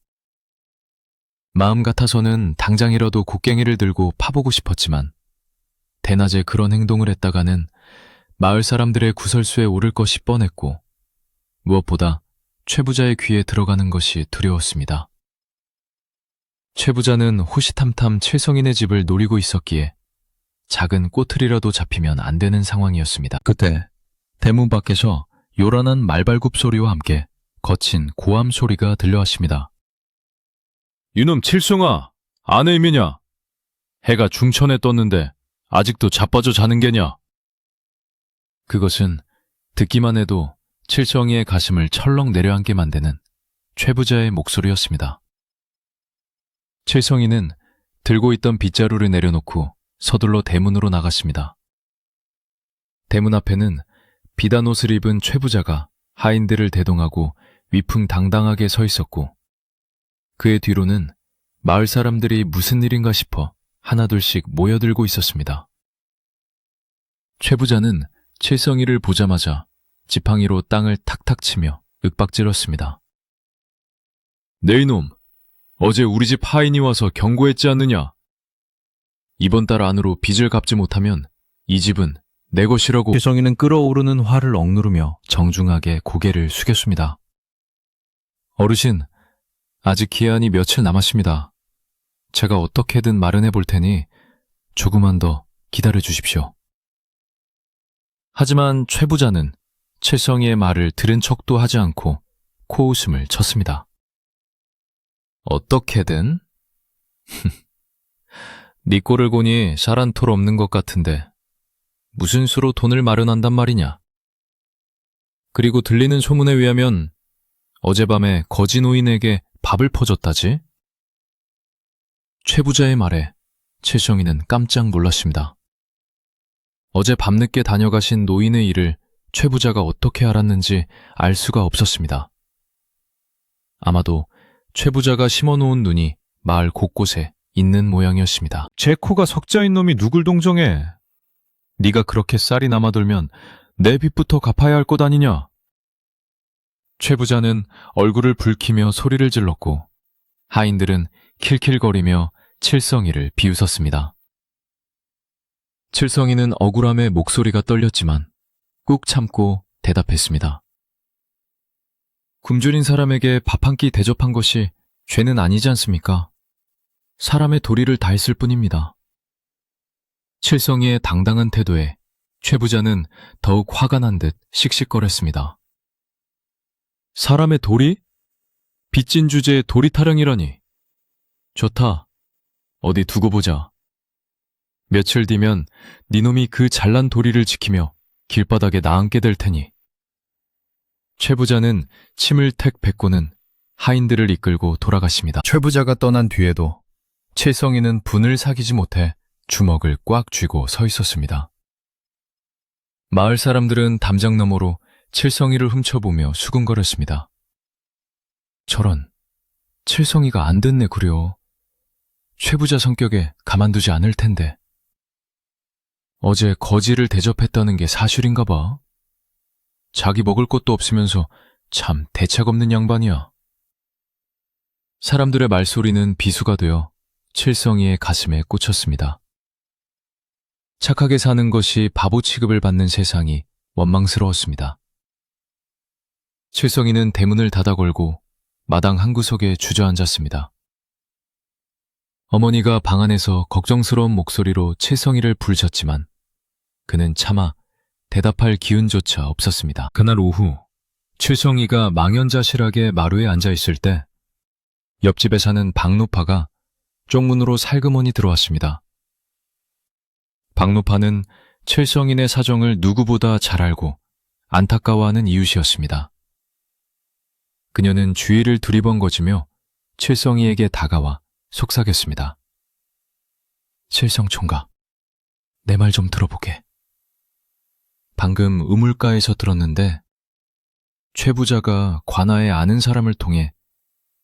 마음 같아서는 당장이라도 곡괭이를 들고 파보고 싶었지만 대낮에 그런 행동을 했다가는 마을 사람들의 구설수에 오를 것이 뻔했고 무엇보다 최 부자의 귀에 들어가는 것이 두려웠습니다. 최 부자는 호시탐탐 칠성이네 집을 노리고 있었기에 작은 꼬투리라도 잡히면 안 되는 상황이었습니다. 그때 대문 밖에서 요란한 말발굽 소리와 함께 거친 고함 소리가 들려왔습니다. 이놈 칠성아, 안에 있느냐? 해가 중천에 떴는데 아직도 자빠져 자는 게냐? 그것은 듣기만 해도 칠성이의 가슴을 철렁 내려앉게 만드는 최 부자의 목소리였습니다. 칠성이는 들고 있던 빗자루를 내려놓고 서둘러 대문으로 나갔습니다. 대문 앞에는 비단 옷을 입은 최 부자가 하인들을 대동하고 위풍당당하게 서 있었고 그의 뒤로는 마을 사람들이 무슨 일인가 싶어 하나둘씩 모여들고 있었습니다. 최 부자는 칠성이를 보자마자 지팡이로 땅을 탁탁 치며 윽박질렀습니다. 네 이놈, 어제 우리 집 하인이 와서 경고했지 않느냐? 이번 달 안으로 빚을 갚지 못하면 이 집은 내 것이라고. 칠성이는 끓어오르는 화를 억누르며 정중하게 고개를 숙였습니다. 어르신, 아직 기한이 며칠 남았습니다. 제가 어떻게든 마련해 볼 테니 조금만 더 기다려 주십시오. 하지만 최 부자는 칠성이의 말을 들은 척도 하지 않고 코웃음을 쳤습니다. 어떻게든? 네 꼴을 보니 샤란 톨 없는 것 같은데 무슨 수로 돈을 마련한단 말이냐? 그리고 들리는 소문에 의하면 어젯밤에 거지 노인에게 밥을 퍼줬다지? 최 부자의 말에 칠성이는 깜짝 놀랐습니다. 어제 밤늦게 다녀가신 노인의 일을 최 부자가 어떻게 알았는지 알 수가 없었습니다. 아마도 최 부자가 심어놓은 눈이 마을 곳곳에 있는 모양이었습니다. 제 코가 석자인 놈이 누굴 동정해? 네가 그렇게 쌀이 남아돌면 내 빚부터 갚아야 할 것 아니냐? 최 부자는 얼굴을 붉히며 소리를 질렀고 하인들은 킬킬거리며 칠성이를 비웃었습니다. 칠성이는 억울함에 목소리가 떨렸지만 꾹 참고 대답했습니다. 굶주린 사람에게 밥 한 끼 대접한 것이 죄는 아니지 않습니까? 사람의 도리를 다했을 뿐입니다. 칠성이의 당당한 태도에 최 부자는 더욱 화가 난 듯 씩씩거렸습니다. 사람의 도리? 빚진 주제에 도리 타령이라니. 좋다. 어디 두고 보자. 며칠 뒤면 니놈이 그 잘난 도리를 지키며 길바닥에 나앉게 될 테니. 최 부자는 침을 택 뱉고는 하인들을 이끌고 돌아갔습니다. 최 부자가 떠난 뒤에도 칠성이는 분을 사귀지 못해 주먹을 꽉 쥐고 서 있었습니다. 마을 사람들은 담장 너머로 칠성이를 훔쳐보며 수군거렸습니다. 저런, 칠성이가 안 됐네 구려. 최 부자 성격에 가만두지 않을 텐데. 어제 거지를 대접했다는 게 사실인가 봐. 자기 먹을 것도 없으면서 참 대책 없는 양반이야. 사람들의 말소리는 비수가 되어 칠성이의 가슴에 꽂혔습니다. 착하게 사는 것이 바보 취급을 받는 세상이 원망스러웠습니다. 칠성이는 대문을 닫아 걸고 마당 한구석에 주저앉았습니다. 어머니가 방 안에서 걱정스러운 목소리로 채성이를 부르셨지만 그는 차마 대답할 기운조차 없었습니다. 그날 오후 채성이가 망연자실하게 마루에 앉아있을 때 옆집에 사는 박노파가 쪽문으로 살그머니 들어왔습니다. 박노파는 칠성인의 사정을 누구보다 잘 알고 안타까워하는 이웃이었습니다. 그녀는 주위를 두리번거지며 칠성이에게 다가와 속삭였습니다. 칠성 총각, 내 말 좀 들어보게. 방금 우물가에서 들었는데 최 부자가 관아에 아는 사람을 통해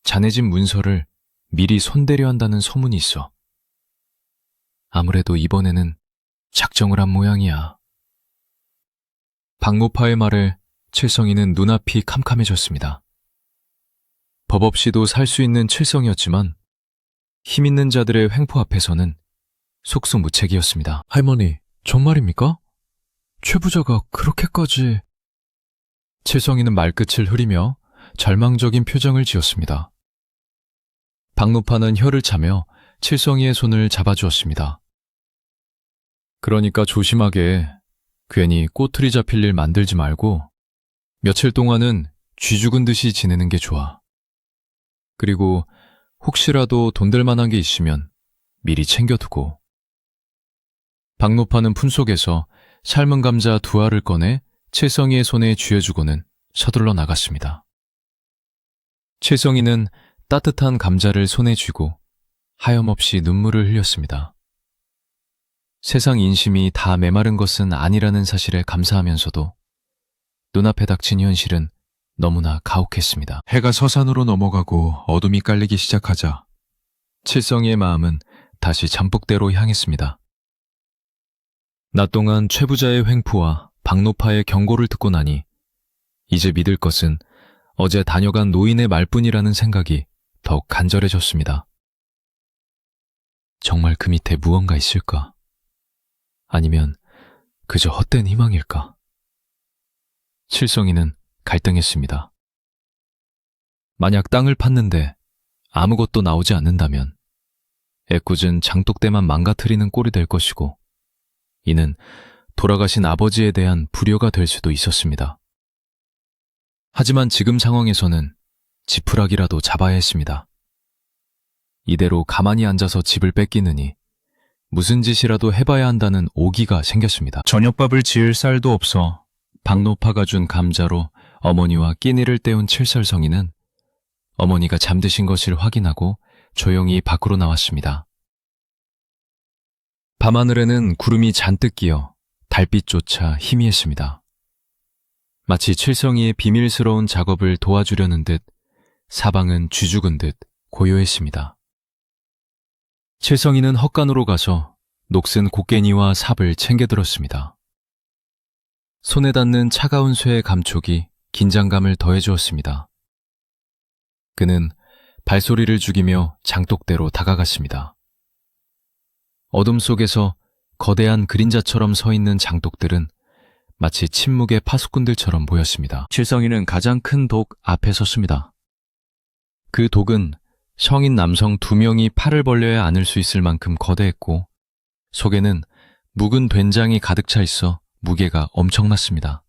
자네 집 문서를 미리 손대려 한다는 소문이 있어. 아무래도 이번에는 작정을 한 모양이야. 박노파의 말에 칠성이는 눈앞이 캄캄해졌습니다. 법 없이도 살 수 있는 칠성이었지만 힘 있는 자들의 횡포 앞에서는 속수무책이었습니다. 할머니, 정말입니까? 최 부자가 그렇게까지... 칠성이는 말끝을 흐리며 절망적인 표정을 지었습니다. 박노파는 혀를 차며 칠성이의 손을 잡아주었습니다. 그러니까 조심하게 괜히 꼬투리 잡힐 일 만들지 말고 며칠 동안은 쥐 죽은 듯이 지내는 게 좋아. 그리고 혹시라도 돈 될 만한 게 있으면 미리 챙겨두고. 박노파는 품속에서 삶은 감자 2알을 꺼내 칠성이의 손에 쥐어주고는 서둘러 나갔습니다. 칠성이는 따뜻한 감자를 손에 쥐고 하염없이 눈물을 흘렸습니다. 세상 인심이 다 메마른 것은 아니라는 사실에 감사하면서도 눈앞에 닥친 현실은 너무나 가혹했습니다. 해가 서산으로 넘어가고 어둠이 깔리기 시작하자 칠성이의 마음은 다시 잠복대로 향했습니다. 낮 동안 최 부자의 횡포와 박노파의 경고를 듣고 나니 이제 믿을 것은 어제 다녀간 노인의 말뿐이라는 생각이 더욱 간절해졌습니다. 정말 그 밑에 무언가 있을까? 아니면 그저 헛된 희망일까? 칠성이는 갈등했습니다. 만약 땅을 팠는데 아무것도 나오지 않는다면 애꿎은 장독대만 망가뜨리는 꼴이 될 것이고 이는 돌아가신 아버지에 대한 불효가 될 수도 있었습니다. 하지만 지금 상황에서는 지푸라기라도 잡아야 했습니다. 이대로 가만히 앉아서 집을 뺏기느니 무슨 짓이라도 해봐야 한다는 오기가 생겼습니다. 저녁밥을 지을 쌀도 없어 박노파가 준 감자로 어머니와 끼니를 때운 칠설성이는 어머니가 잠드신 것을 확인하고 조용히 밖으로 나왔습니다. 밤하늘에는 구름이 잔뜩 끼어 달빛조차 희미했습니다. 마치 칠성이의 비밀스러운 작업을 도와주려는 듯 사방은 쥐죽은 듯 고요했습니다. 칠성이는 헛간으로 가서 녹슨 곡괭이와 삽을 챙겨들었습니다. 손에 닿는 차가운 쇠의 감촉이 긴장감을 더해주었습니다. 그는 발소리를 죽이며 장독대로 다가갔습니다. 어둠 속에서 거대한 그림자처럼 서 있는 장독들은 마치 침묵의 파수꾼들처럼 보였습니다. 칠성이는 가장 큰 독 앞에 섰습니다. 그 독은 성인 남성 2명이 팔을 벌려야 안을 수 있을 만큼 거대했고 속에는 묵은 된장이 가득 차 있어 무게가 엄청났습니다.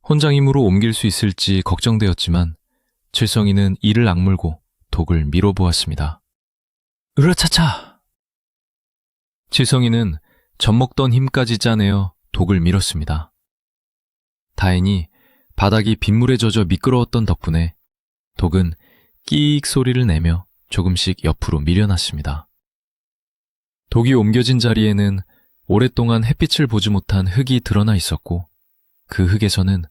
혼자 힘으로 옮길 수 있을지 걱정되었지만 칠성이는 이를 악물고 독을 밀어보았습니다. 으라차차! 칠성이는 젖먹던 힘까지 짜내어 독을 밀었습니다. 다행히 바닥이 빗물에 젖어 미끄러웠던 덕분에 독은 끼익 소리를 내며 조금씩 옆으로 밀려났습니다. 독이 옮겨진 자리에는 오랫동안 햇빛을 보지 못한 흙이 드러나 있었고 그 흙에서는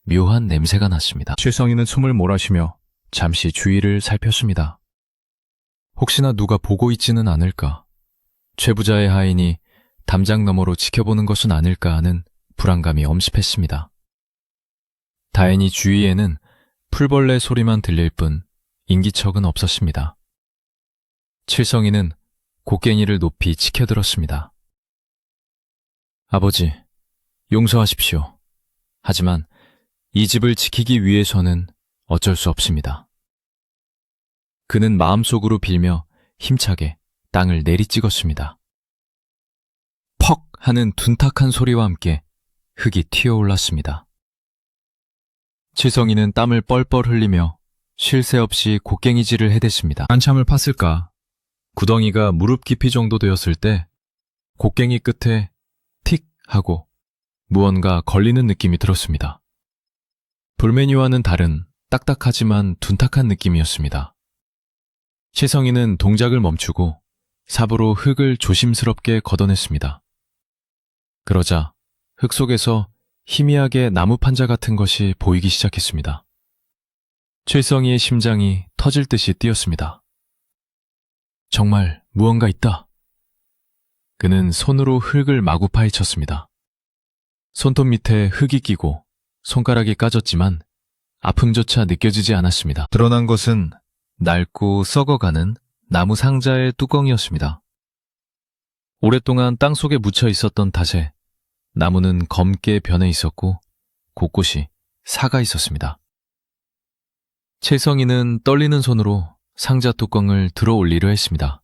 묘한 냄새가 났습니다. 칠성이는 숨을 몰아쉬며 잠시 주위를 살폈습니다. 혹시나 누가 보고 있지는 않을까? 최 부자의 하인이 담장 너머로 지켜보는 것은 아닐까 하는 불안감이 엄습했습니다. 다행히 주위에는 풀벌레 소리만 들릴 뿐 인기척은 없었습니다. 칠성이는 곡괭이를 높이 치켜들었습니다. 아버지, 용서하십시오. 하지만 이 집을 지키기 위해서는 어쩔 수 없습니다. 그는 마음속으로 빌며 힘차게 땅을 내리찍었습니다. 퍽 하는 둔탁한 소리와 함께 흙이 튀어올랐습니다. 칠성이는 땀을 뻘뻘 흘리며 쉴 새 없이 곡괭이질을 해댔습니다. 한참을 팠을까? 구덩이가 무릎 깊이 정도 되었을 때 곡괭이 끝에 틱 하고 무언가 걸리는 느낌이 들었습니다. 돌멩이와는 다른 딱딱하지만 둔탁한 느낌이었습니다. 칠성이는 동작을 멈추고 삽으로 흙을 조심스럽게 걷어냈습니다. 그러자 흙 속에서 희미하게 나무 판자 같은 것이 보이기 시작했습니다. 칠성이의 심장이 터질 듯이 뛰었습니다. 정말 무언가 있다. 그는 손으로 흙을 마구 파헤쳤습니다. 손톱 밑에 흙이 끼고 손가락이 까졌지만 아픔조차 느껴지지 않았습니다. 드러난 것은 낡고 썩어가는 나무 상자의 뚜껑이었습니다. 오랫동안 땅속에 묻혀 있었던 탓에 나무는 검게 변해 있었고 곳곳이 사가 있었습니다. 칠성이는 떨리는 손으로 상자 뚜껑을 들어 올리려 했습니다.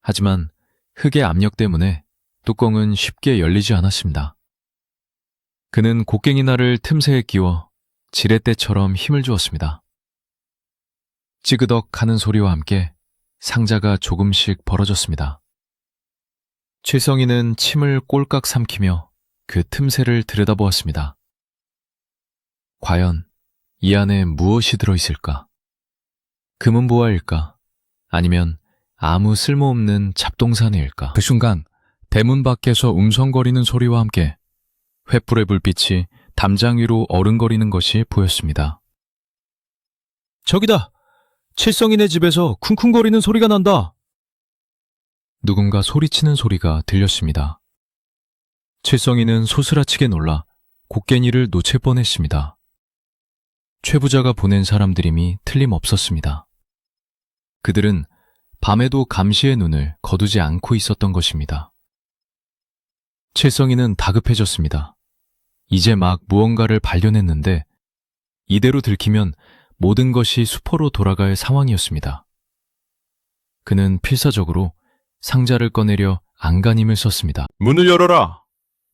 하지만 흙의 압력 때문에 뚜껑은 쉽게 열리지 않았습니다. 그는 곡괭이날을 틈새에 끼워 지렛대처럼 힘을 주었습니다. 찌그덕 하는 소리와 함께 상자가 조금씩 벌어졌습니다. 칠성이는 침을 꼴깍 삼키며 그 틈새를 들여다보았습니다. 과연 이 안에 무엇이 들어있을까? 금은보화일까? 아니면 아무 쓸모없는 잡동사니일까? 그 순간 대문 밖에서 음성거리는 소리와 함께 횃불의 불빛이 담장 위로 어른거리는 것이 보였습니다. 저기다! 칠성이네 집에서 쿵쿵거리는 소리가 난다! 누군가 소리치는 소리가 들렸습니다. 칠성이는 소스라치게 놀라 곡괭이를 놓칠 뻔했습니다. 최 부자가 보낸 사람들임이 틀림없었습니다. 그들은 밤에도 감시의 눈을 거두지 않고 있었던 것입니다. 칠성이는 다급해졌습니다. 이제 막 무언가를 발견했는데 이대로 들키면 모든 것이 수포로 돌아갈 상황이었습니다. 그는 필사적으로 상자를 꺼내려 안간힘을 썼습니다. 문을 열어라!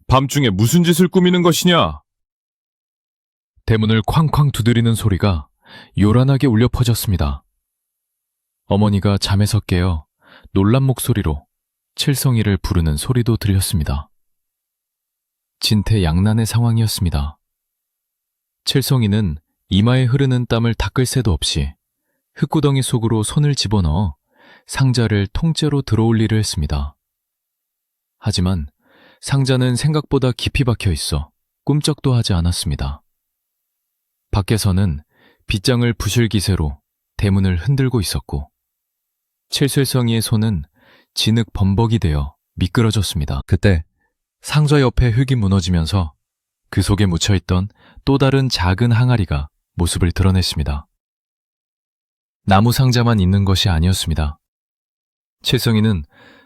밤중에 무슨 짓을 꾸미는 것이냐? 대문을 쾅쾅 두드리는 소리가 요란하게 울려 퍼졌습니다. 어머니가 잠에서 깨어 놀란 목소리로 칠성이를 부르는 소리도 들렸습니다. 진퇴양난의 상황이었습니다. 칠성이는 이마에 흐르는 땀을 닦을 새도 없이 흙구덩이 속으로 손을 집어넣어 상자를 통째로 들어올리려 했습니다. 하지만 상자는 생각보다 깊이 박혀 있어 꿈쩍도 하지 않았습니다. 밖에서는 빗장을 부실 기세로 대문을 흔들고 있었고 칠슬성이의 손은 진흙 범벅이 되어 미끄러졌습니다. 그때 상자 옆에 흙이 무너지면서 그 속에 묻혀있던 또 다른 작은 항아리가 모습을 드러냈습니다. 나무 상자만 있는 것이 아니었습니다. 칠성이는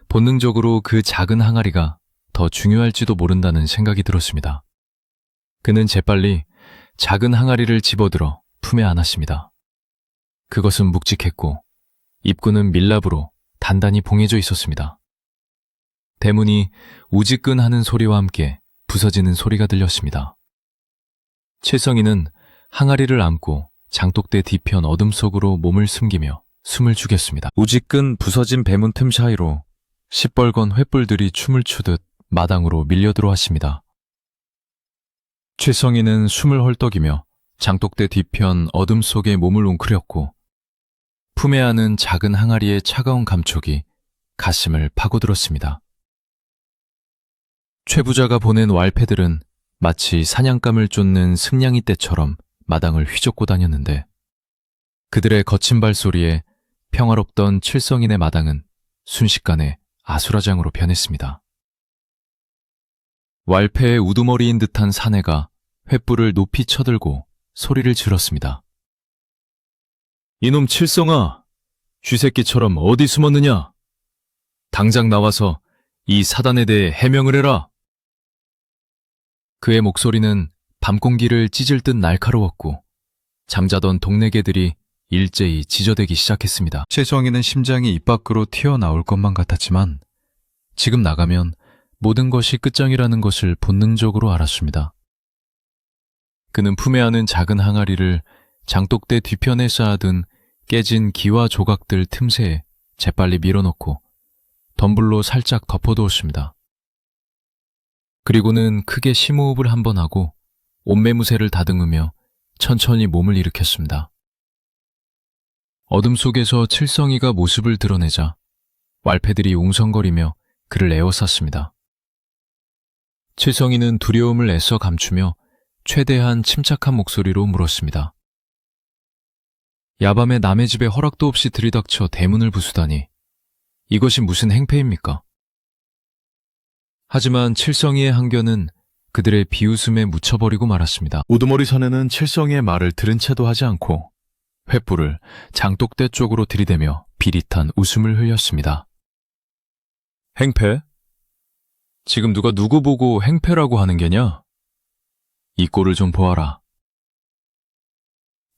본능적으로 그 작은 항아리가 더 중요할지도 모른다는 생각이 들었습니다. 그는 재빨리 작은 항아리를 집어들어 품에 안았습니다. 그것은 묵직했고 입구는 밀랍으로 단단히 봉해져 있었습니다. 대문이 우지끈하는 소리와 함께 부서지는 소리가 들렸습니다. 칠성이는 항아리를 안고 장독대 뒤편 어둠 속으로 몸을 숨기며 숨을 죽였습니다. 우지끈 부서진 배문 틈 사이로 시뻘건 횃불들이 춤을 추듯 마당으로 밀려 들어왔습니다. 칠성이는 숨을 헐떡이며 장독대 뒤편 어둠 속에 몸을 웅크렸고 품에 안은 작은 항아리의 차가운 감촉이 가슴을 파고들었습니다. 최 부자가 보낸 왈패들은 마치 사냥감을 쫓는 승냥이 떼처럼 마당을 휘젓고 다녔는데 그들의 거친 발소리에 평화롭던 칠성인의 마당은 순식간에 아수라장으로 변했습니다. 왈패의 우두머리인 듯한 사내가 횃불을 높이 쳐들고 소리를 질렀습니다. 이놈 칠성아, 쥐새끼처럼 어디 숨었느냐? 당장 나와서 이 사단에 대해 해명을 해라. 그의 목소리는 밤 공기를 찢을 듯 날카로웠고 잠자던 동네 개들이 일제히 지저대기 시작했습니다. 칠성이는 심장이 입 밖으로 튀어나올 것만 같았지만 지금 나가면 모든 것이 끝장이라는 것을 본능적으로 알았습니다. 그는 품에 안은 작은 항아리를 장독대 뒤편에 쌓아둔 깨진 기와 조각들 틈새에 재빨리 밀어넣고 덤불로 살짝 덮어두었습니다. 그리고는 크게 심호흡을 한번 하고 옷매무새를 다듬으며 천천히 몸을 일으켰습니다. 어둠 속에서 칠성이가 모습을 드러내자 왈패들이 웅성거리며 그를 에워쌌습니다. 칠성이는 두려움을 애써 감추며 최대한 침착한 목소리로 물었습니다. 야밤에 남의 집에 허락도 없이 들이닥쳐 대문을 부수다니 이것이 무슨 행패입니까? 하지만 칠성이의 한견은 그들의 비웃음에 묻혀버리고 말았습니다. 우두머리 사내는 칠성이의 말을 들은 채도 하지 않고 횃불을 장독대 쪽으로 들이대며 비릿한 웃음을 흘렸습니다. 행패? 지금 누가 누구 보고 행패라고 하는 게냐? 이 꼴을 좀 보아라.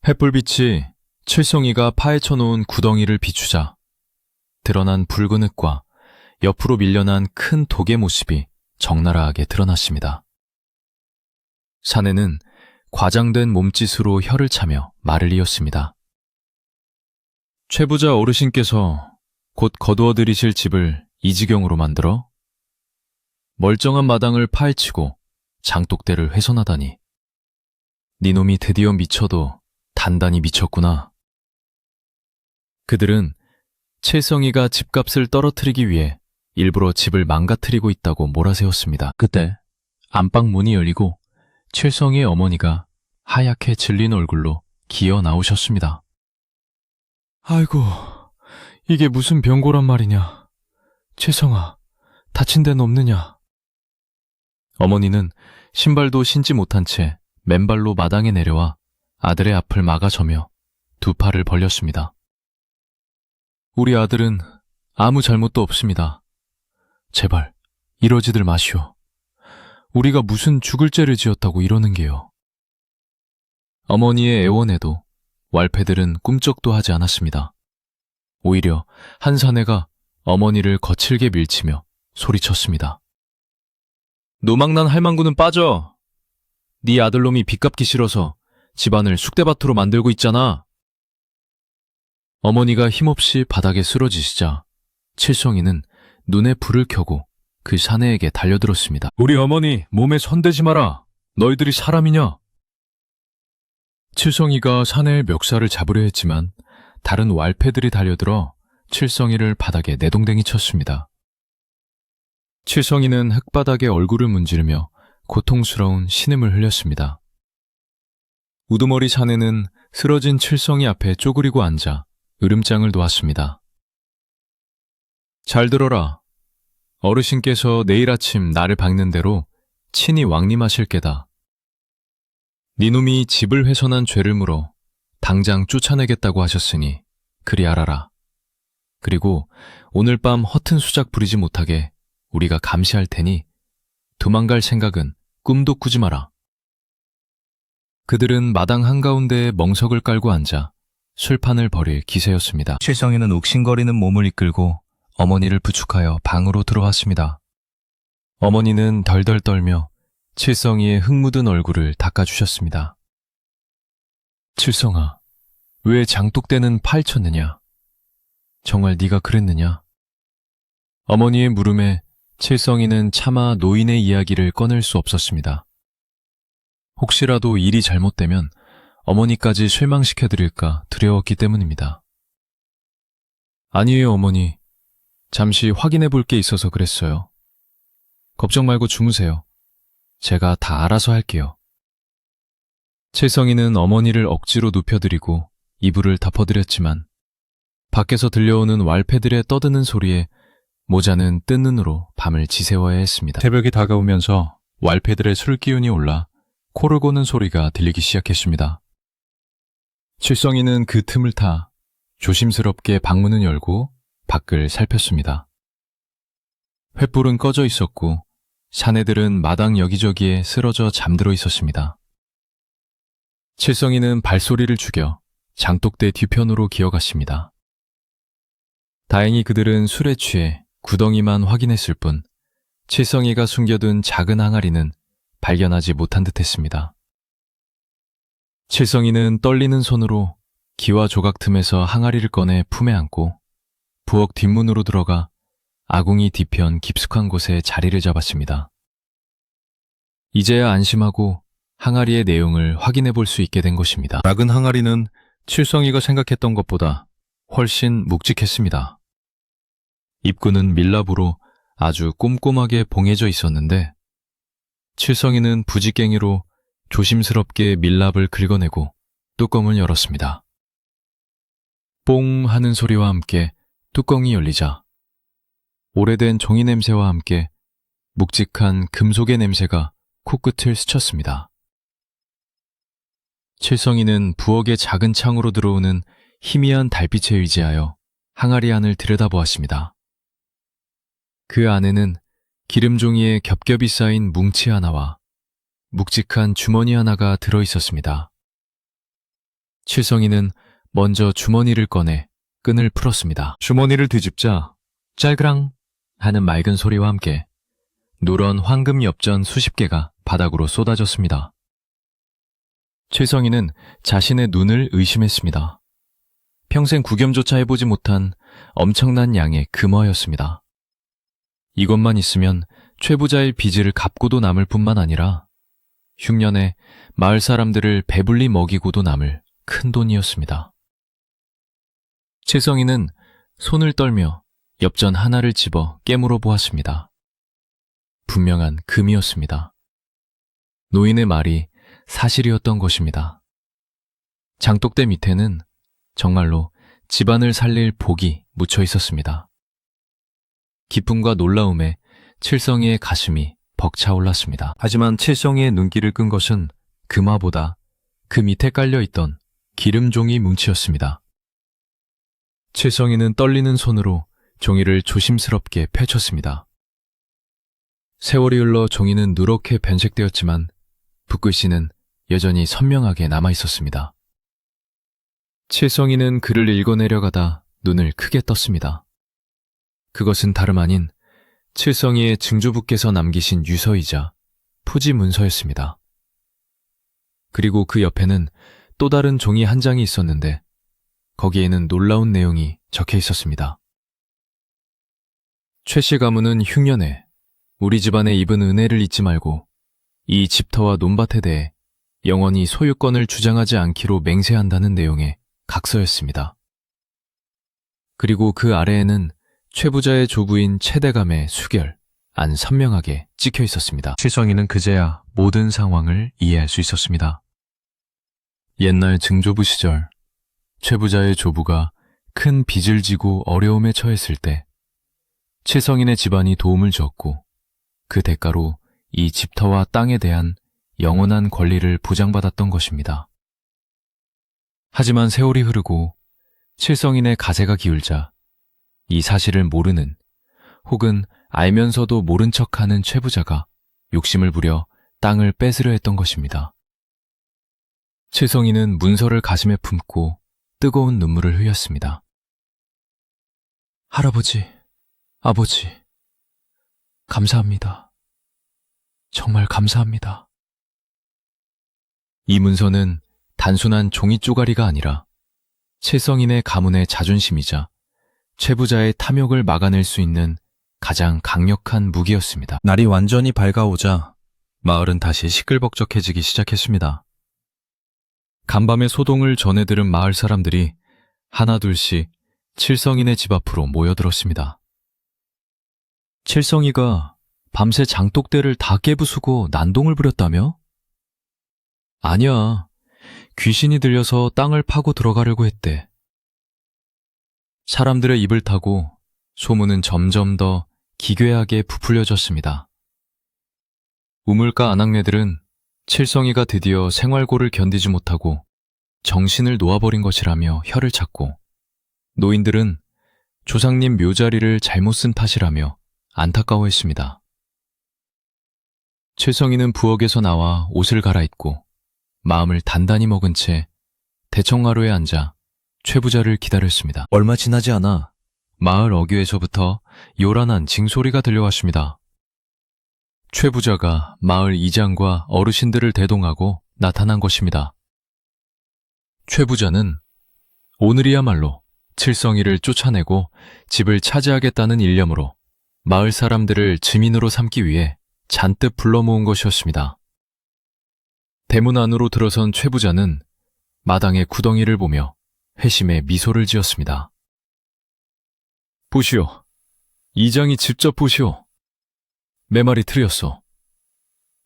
횃불빛이 칠성이가 파헤쳐 놓은 구덩이를 비추자 드러난 붉은 흙과 옆으로 밀려난 큰 독의 모습이 적나라하게 드러났습니다. 사내는 과장된 몸짓으로 혀를 차며 말을 이었습니다. 최부자 어르신께서 곧 거두어들이실 집을 이 지경으로 만들어 멀쩡한 마당을 파헤치고 장독대를 훼손하다니 네 놈이 드디어 미쳐도 단단히 미쳤구나. 그들은 칠성이가 집값을 떨어뜨리기 위해 일부러 집을 망가뜨리고 있다고 몰아세웠습니다. 그때 안방 문이 열리고 칠성이의 어머니가 하얗게 질린 얼굴로 기어 나오셨습니다. 아이고, 이게 무슨 병고란 말이냐. 칠성아, 다친 데는 없느냐. 어머니는 신발도 신지 못한 채 맨발로 마당에 내려와 아들의 앞을 막아서며 두 팔을 벌렸습니다. 우리 아들은 아무 잘못도 없습니다. 제발 이러지들 마시오. 우리가 무슨 죽을 죄를 지었다고 이러는 게요. 어머니의 애원에도 왈패들은 꿈쩍도 하지 않았습니다. 오히려 한 사내가 어머니를 거칠게 밀치며 소리쳤습니다. 노망난 할망구는 빠져. 네 아들놈이 빚 갚기 싫어서 집안을 쑥대밭으로 만들고 있잖아. 어머니가 힘없이 바닥에 쓰러지시자 칠성이는 눈에 불을 켜고 그 사내에게 달려들었습니다. 우리 어머니 몸에 손대지 마라. 너희들이 사람이냐? 칠성이가 사내의 멱살을 잡으려 했지만 다른 왈패들이 달려들어 칠성이를 바닥에 내동댕이 쳤습니다. 칠성이는 흙바닥에 얼굴을 문지르며 고통스러운 신음을 흘렸습니다. 우두머리 사내는 쓰러진 칠성이 앞에 쪼그리고 앉아 으름장을 놓았습니다. 잘 들어라. 어르신께서 내일 아침 나를 박는 대로 친히 왕림하실 게다. 네 놈이 집을 훼손한 죄를 물어 당장 쫓아내겠다고 하셨으니 그리 알아라. 그리고 오늘 밤 허튼 수작 부리지 못하게 우리가 감시할 테니 도망갈 생각은 꿈도 꾸지 마라. 그들은 마당 한가운데에 멍석을 깔고 앉아 술판을 벌일 기세였습니다. 칠성이는 욱신거리는 몸을 이끌고 어머니를 부축하여 방으로 들어왔습니다. 어머니는 덜덜 떨며 칠성이의 흙 묻은 얼굴을 닦아주셨습니다. 칠성아, 왜 장독대는 파헤쳤느냐? 정말 네가 그랬느냐? 어머니의 물음에 칠성이는 차마 노인의 이야기를 꺼낼 수 없었습니다. 혹시라도 일이 잘못되면 어머니까지 실망시켜드릴까 두려웠기 때문입니다. 아니에요, 어머니. 잠시 확인해 볼 게 있어서 그랬어요. 걱정 말고 주무세요. 제가 다 알아서 할게요. 칠성이는 어머니를 억지로 눕혀드리고 이불을 덮어드렸지만 밖에서 들려오는 왈패들의 떠드는 소리에 모자는 뜬 눈으로 밤을 지새워야 했습니다. 새벽이 다가오면서 왈패들의 술기운이 올라 코를 고는 소리가 들리기 시작했습니다. 칠성이는 그 틈을 타 조심스럽게 방문을 열고 밖을 살폈습니다. 횃불은 꺼져 있었고 사내들은 마당 여기저기에 쓰러져 잠들어 있었습니다. 칠성이는 발소리를 죽여 장독대 뒤편으로 기어갔습니다. 다행히 그들은 술에 취해 구덩이만 확인했을 뿐 칠성이가 숨겨둔 작은 항아리는 발견하지 못한 듯했습니다. 칠성이는 떨리는 손으로 기와 조각 틈에서 항아리를 꺼내 품에 안고 부엌 뒷문으로 들어가 아궁이 뒤편 깊숙한 곳에 자리를 잡았습니다. 이제야 안심하고 항아리의 내용을 확인해 볼 수 있게 된 것입니다. 작은 항아리는 칠성이가 생각했던 것보다 훨씬 묵직했습니다. 입구는 밀랍으로 아주 꼼꼼하게 봉해져 있었는데 칠성이는 부지깽이로 조심스럽게 밀랍을 긁어내고 뚜껑을 열었습니다. 뽕 하는 소리와 함께 뚜껑이 열리자 오래된 종이 냄새와 함께 묵직한 금속의 냄새가 코끝을 스쳤습니다. 칠성이는 부엌의 작은 창으로 들어오는 희미한 달빛에 의지하여 항아리 안을 들여다보았습니다. 그 안에는 기름종이에 겹겹이 쌓인 뭉치 하나와 묵직한 주머니 하나가 들어있었습니다. 칠성이는 먼저 주머니를 꺼내 끈을 풀었습니다. 주머니를 뒤집자 짤그랑 하는 맑은 소리와 함께 누런 황금 엽전 수십 개가 바닥으로 쏟아졌습니다. 칠성이는 자신의 눈을 의심했습니다. 평생 구경조차 해보지 못한 엄청난 양의 금화였습니다. 이것만 있으면 최 부자의 빚을 갚고도 남을 뿐만 아니라 흉년에 마을 사람들을 배불리 먹이고도 남을 큰 돈이었습니다. 칠성이는 손을 떨며 엽전 하나를 집어 깨물어 보았습니다. 분명한 금이었습니다. 노인의 말이 사실이었던 것입니다. 장독대 밑에는 정말로 집안을 살릴 복이 묻혀 있었습니다. 기쁨과 놀라움에 칠성이의 가슴이 벅차올랐습니다. 하지만 칠성이의 눈길을 끈 것은 금화보다 그 밑에 깔려있던 기름종이 뭉치였습니다. 칠성이는 떨리는 손으로 종이를 조심스럽게 펼쳤습니다. 세월이 흘러 종이는 누렇게 변색되었지만 붓글씨는 여전히 선명하게 남아있었습니다. 칠성이는 글을 읽어내려가다 눈을 크게 떴습니다. 그것은 다름 아닌 칠성이의 증조부께서 남기신 유서이자 포지 문서였습니다. 그리고 그 옆에는 또 다른 종이 한 장이 있었는데 거기에는 놀라운 내용이 적혀 있었습니다. 최씨 가문은 흉년에 우리 집안에 입은 은혜를 잊지 말고 이 집터와 논밭에 대해 영원히 소유권을 주장하지 않기로 맹세한다는 내용의 각서였습니다. 그리고 그 아래에는 최부자의 조부인 최대감의 수결, 안 선명하게 찍혀 있었습니다. 칠성이는 그제야 모든 상황을 이해할 수 있었습니다. 옛날 증조부 시절 최부자의 조부가 큰 빚을 지고 어려움에 처했을 때 칠성인의 집안이 도움을 주었고 그 대가로 이 집터와 땅에 대한 영원한 권리를 보장받았던 것입니다. 하지만 세월이 흐르고 칠성인의 가세가 기울자 이 사실을 모르는 혹은 알면서도 모른 척하는 최부자가 욕심을 부려 땅을 뺏으려 했던 것입니다. 칠성이는 문서를 가슴에 품고 뜨거운 눈물을 흘렸습니다. 할아버지, 아버지, 감사합니다. 정말 감사합니다. 이 문서는 단순한 종이 쪼가리가 아니라 칠성인의 가문의 자존심이자 최부자의 탐욕을 막아낼 수 있는 가장 강력한 무기였습니다. 날이 완전히 밝아오자 마을은 다시 시끌벅적해지기 시작했습니다. 간밤의 소동을 전해 들은 마을 사람들이 하나둘씩 칠성인의 집 앞으로 모여들었습니다. 칠성이가 밤새 장독대를 다 깨부수고 난동을 부렸다며? 아니야. 귀신이 들려서 땅을 파고 들어가려고 했대. 사람들의 입을 타고 소문은 점점 더 기괴하게 부풀려졌습니다. 우물가 아낙네들은 칠성이가 드디어 생활고를 견디지 못하고 정신을 놓아버린 것이라며 혀를 찾고, 노인들은 조상님 묘자리를 잘못 쓴 탓이라며 안타까워했습니다. 칠성이는 부엌에서 나와 옷을 갈아입고 마음을 단단히 먹은 채 대청마루에 앉아 최 부자를 기다렸습니다. 얼마 지나지 않아 마을 어귀에서부터 요란한 징소리가 들려왔습니다. 최 부자가 마을 이장과 어르신들을 대동하고 나타난 것입니다. 최 부자는 오늘이야말로 칠성이를 쫓아내고 집을 차지하겠다는 일념으로 마을 사람들을 증인으로 삼기 위해 잔뜩 불러 모은 것이었습니다. 대문 안으로 들어선 최 부자는 마당의 구덩이를 보며 회심의 미소를 지었습니다. 보시오. 이장이 직접 보시오. 내 말이 틀렸소.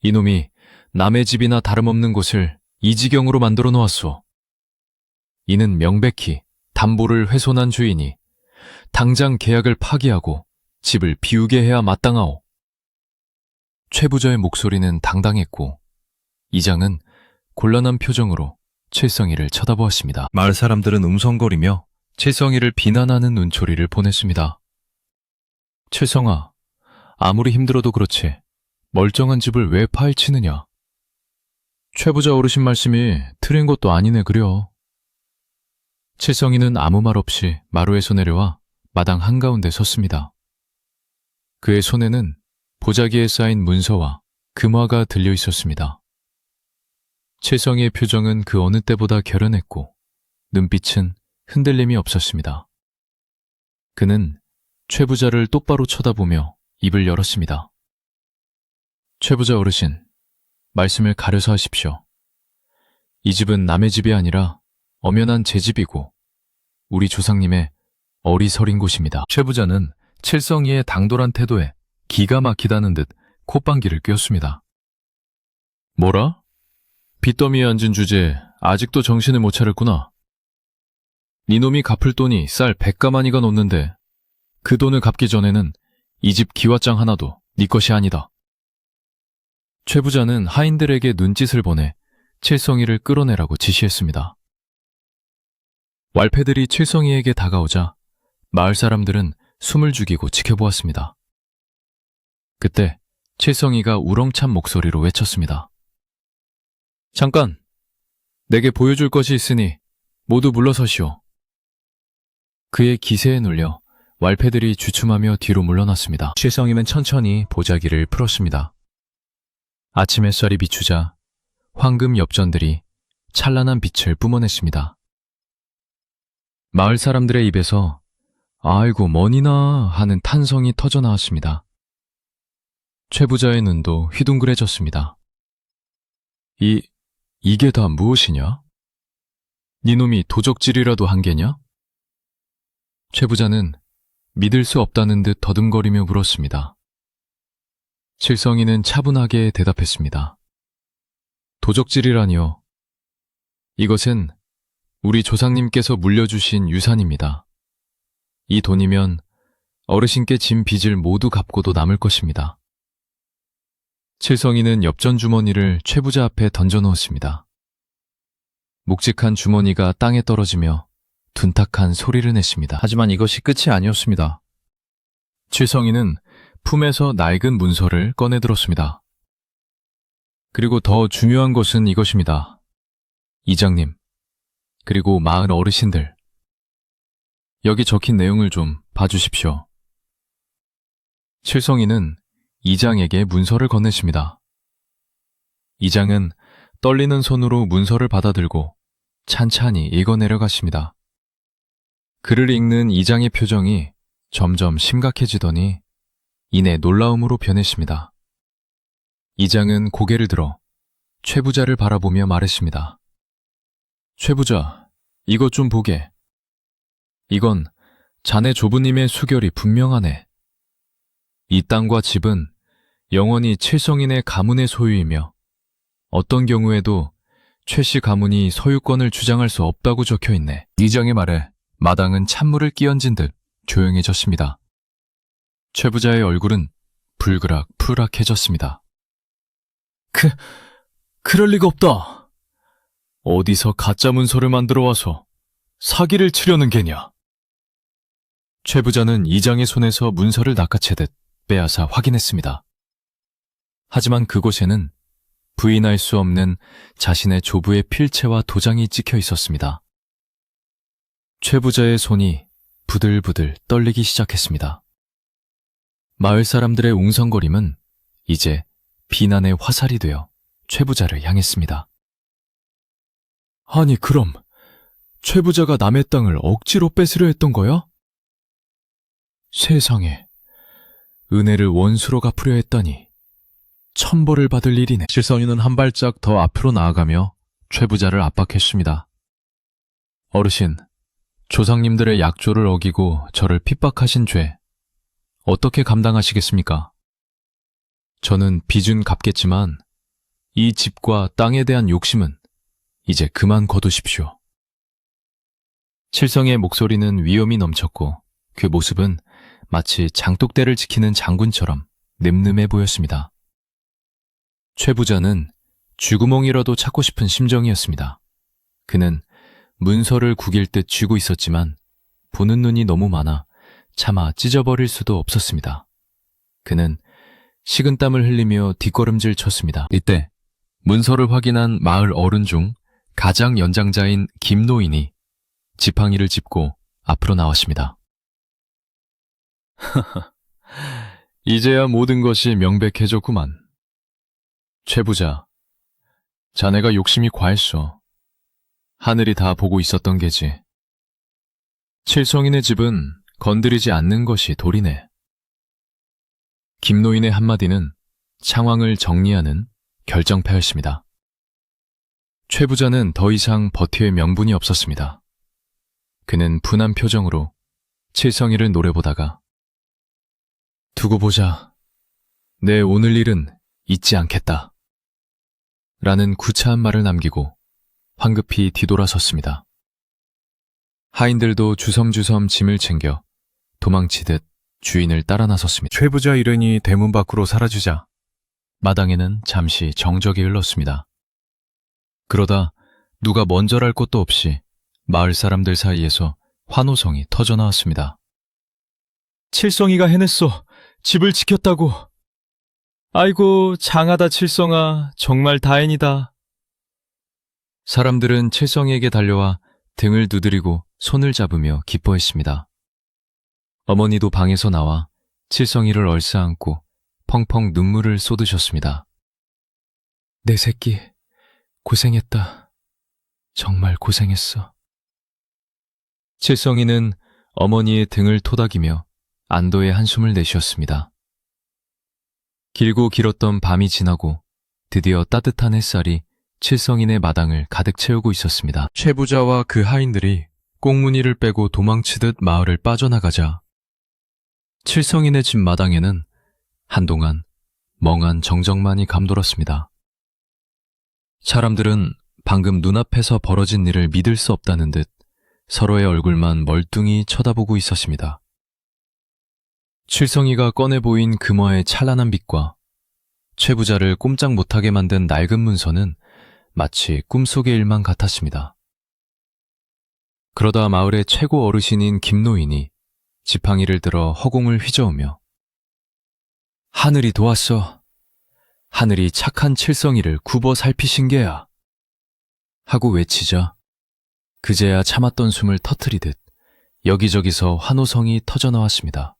이놈이 남의 집이나 다름없는 곳을 이 지경으로 만들어 놓았소. 이는 명백히 담보를 훼손한 주인이 당장 계약을 파기하고 집을 비우게 해야 마땅하오. 최 부자의 목소리는 당당했고 이장은 곤란한 표정으로 칠성이를 쳐다보았습니다. 마을 사람들은 웅성거리며 칠성이를 비난하는 눈초리를 보냈습니다. 칠성아, 아무리 힘들어도 그렇지 멀쩡한 집을 왜 파헤치느냐? 최 부자 어르신 말씀이 틀린 것도 아니네 그려. 칠성이는 아무 말 없이 마루에서 내려와 마당 한가운데 섰습니다. 그의 손에는 보자기에 쌓인 문서와 금화가 들려 있었습니다. 칠성이의 표정은 그 어느 때보다 결연했고 눈빛은 흔들림이 없었습니다. 그는 최 부자를 똑바로 쳐다보며 입을 열었습니다. 최 부자 어르신, 말씀을 가려서 하십시오. 이 집은 남의 집이 아니라 엄연한 제 집이고 우리 조상님의 어리서린 곳입니다. 최 부자는 칠성이의 당돌한 태도에 기가 막히다는 듯 콧방귀를 뀌었습니다. 뭐라? 빚더미에 앉은 주제에 아직도 정신을 못 차렸구나. 니놈이 갚을 돈이 쌀 100가마니가 넘는데 그 돈을 갚기 전에는 이 집 기와장 하나도 네 것이 아니다. 최 부자는 하인들에게 눈짓을 보내 칠성이를 끌어내라고 지시했습니다. 왈패들이 칠성이에게 다가오자 마을 사람들은 숨을 죽이고 지켜보았습니다. 그때 칠성이가 우렁찬 목소리로 외쳤습니다. 잠깐! 내게 보여줄 것이 있으니 모두 물러서시오. 그의 기세에 눌려 왈패들이 주춤하며 뒤로 물러났습니다. 칠성이는 천천히 보자기를 풀었습니다. 아침 햇살이 비추자 황금 엽전들이 찬란한 빛을 뿜어냈습니다. 마을 사람들의 입에서 아이고 머니나 하는 탄성이 터져나왔습니다. 최 부자의 눈도 휘둥그레졌습니다. 이게 다 무엇이냐? 니놈이 도적질이라도 한 게냐? 최 부자는 믿을 수 없다는 듯 더듬거리며 물었습니다. 칠성이는 차분하게 대답했습니다. 도적질이라니요. 이것은 우리 조상님께서 물려주신 유산입니다. 이 돈이면 어르신께 진 빚을 모두 갚고도 남을 것입니다. 칠성이는 엽전 주머니를 최 부자 앞에 던져놓았습니다. 묵직한 주머니가 땅에 떨어지며 둔탁한 소리를 냈습니다. 하지만 이것이 끝이 아니었습니다. 칠성이는 품에서 낡은 문서를 꺼내 들었습니다. 그리고 더 중요한 것은 이것입니다. 이장님, 그리고 마을 어르신들. 여기 적힌 내용을 좀 봐주십시오. 칠성이는 이장에게 문서를 건네십니다. 이장은 떨리는 손으로 문서를 받아들고 찬찬히 읽어내려갔습니다. 글을 읽는 이장의 표정이 점점 심각해지더니 이내 놀라움으로 변했습니다. 이장은 고개를 들어 최 부자를 바라보며 말했습니다. 최 부자, 이것 좀 보게. 이건 자네 조부님의 수결이 분명하네. 이 땅과 집은 영원히 칠성인의 가문의 소유이며 어떤 경우에도 최 씨 가문이 소유권을 주장할 수 없다고 적혀있네. 이장의 말에 마당은 찬물을 끼얹은 듯 조용해졌습니다. 최 부자의 얼굴은 불그락불락해졌습니다. 그럴 리가 없다. 어디서 가짜 문서를 만들어 와서 사기를 치려는 게냐? 최 부자는 이장의 손에서 문서를 낚아채듯 빼앗아 확인했습니다. 하지만 그곳에는 부인할 수 없는 자신의 조부의 필체와 도장이 찍혀 있었습니다. 최 부자의 손이 부들부들 떨리기 시작했습니다. 마을 사람들의 웅성거림은 이제 비난의 화살이 되어 최 부자를 향했습니다. 아니 그럼 최 부자가 남의 땅을 억지로 뺏으려 했던 거야? 세상에, 은혜를 원수로 갚으려 했다니 천벌을 받을 일이네. 칠성이는 한 발짝 더 앞으로 나아가며 최 부자를 압박했습니다. 어르신, 조상님들의 약조를 어기고 저를 핍박하신 죄 어떻게 감당하시겠습니까? 저는 빚은 갚겠지만 이 집과 땅에 대한 욕심은 이제 그만 거두십시오. 칠성의 목소리는 위엄이 넘쳤고 그 모습은 마치 장독대를 지키는 장군처럼 늠름해 보였습니다. 최 부자는 쥐구멍이라도 찾고 싶은 심정이었습니다. 그는 문서를 구길 듯 쥐고 있었지만 보는 눈이 너무 많아 차마 찢어버릴 수도 없었습니다. 그는 식은땀을 흘리며 뒷걸음질 쳤습니다. 이때 문서를 확인한 마을 어른 중 가장 연장자인 김노인이 지팡이를 짚고 앞으로 나왔습니다. 이제야 모든 것이 명백해졌구만. 최 부자, 자네가 욕심이 과했어. 하늘이 다 보고 있었던 게지. 칠성인의 집은 건드리지 않는 것이 도리네. 김노인의 한마디는 상황을 정리하는 결정패였습니다. 최 부자는 더 이상 버티의 명분이 없었습니다. 그는 분한 표정으로 칠성이를 노려보다가 두고 보자. 내 오늘 일은 잊지 않겠다. 라는 구차한 말을 남기고 황급히 뒤돌아섰습니다. 하인들도 주섬주섬 짐을 챙겨 도망치듯 주인을 따라 나섰습니다. 최 부자 일행이 대문 밖으로 사라지자 마당에는 잠시 정적이 흘렀습니다. 그러다 누가 먼저랄 것도 없이 마을 사람들 사이에서 환호성이 터져나왔습니다. 칠성이가 해냈어. 집을 지켰다고. 아이고 장하다 칠성아. 정말 다행이다. 사람들은 칠성이에게 달려와 등을 두드리고 손을 잡으며 기뻐했습니다. 어머니도 방에서 나와 칠성이를 얼싸안고 펑펑 눈물을 쏟으셨습니다. 내 새끼, 고생했다. 정말 고생했어. 칠성이는 어머니의 등을 토닥이며 안도의 한숨을 내쉬었습니다. 길고 길었던 밤이 지나고 드디어 따뜻한 햇살이 칠성인의 마당을 가득 채우고 있었습니다. 최 부자와 그 하인들이 꽁무니를 빼고 도망치듯 마을을 빠져나가자 칠성인의 집 마당에는 한동안 멍한 정적만이 감돌았습니다. 사람들은 방금 눈앞에서 벌어진 일을 믿을 수 없다는 듯 서로의 얼굴만 멀뚱히 쳐다보고 있었습니다. 칠성이가 꺼내 보인 금화의 찬란한 빛과 최 부자를 꼼짝 못하게 만든 낡은 문서는 마치 꿈속의 일만 같았습니다. 그러다 마을의 최고 어르신인 김노인이 지팡이를 들어 허공을 휘저으며 하늘이 도왔어. 하늘이 착한 칠성이를 굽어 살피신 게야. 하고 외치자 그제야 참았던 숨을 터뜨리듯 여기저기서 환호성이 터져나왔습니다.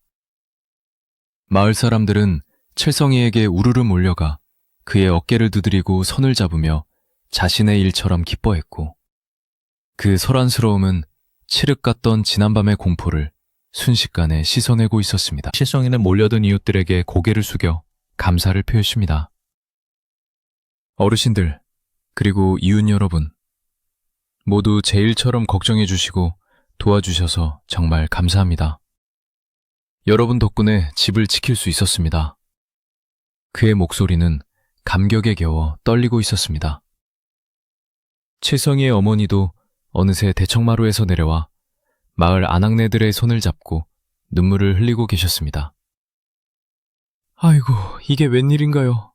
마을 사람들은 칠성이에게 우르르 몰려가 그의 어깨를 두드리고 손을 잡으며 자신의 일처럼 기뻐했고 그 소란스러움은 칠흑 같던 지난밤의 공포를 순식간에 씻어내고 있었습니다. 칠성이는 몰려든 이웃들에게 고개를 숙여 감사를 표했습니다. 어르신들, 그리고 이웃 여러분, 모두 제 일처럼 걱정해 주시고 도와주셔서 정말 감사합니다. 여러분 덕분에 집을 지킬 수 있었습니다. 그의 목소리는 감격에 겨워 떨리고 있었습니다. 칠성이의 어머니도 어느새 대청마루에서 내려와 마을 아낙네들의 손을 잡고 눈물을 흘리고 계셨습니다. 아이고, 이게 웬일인가요?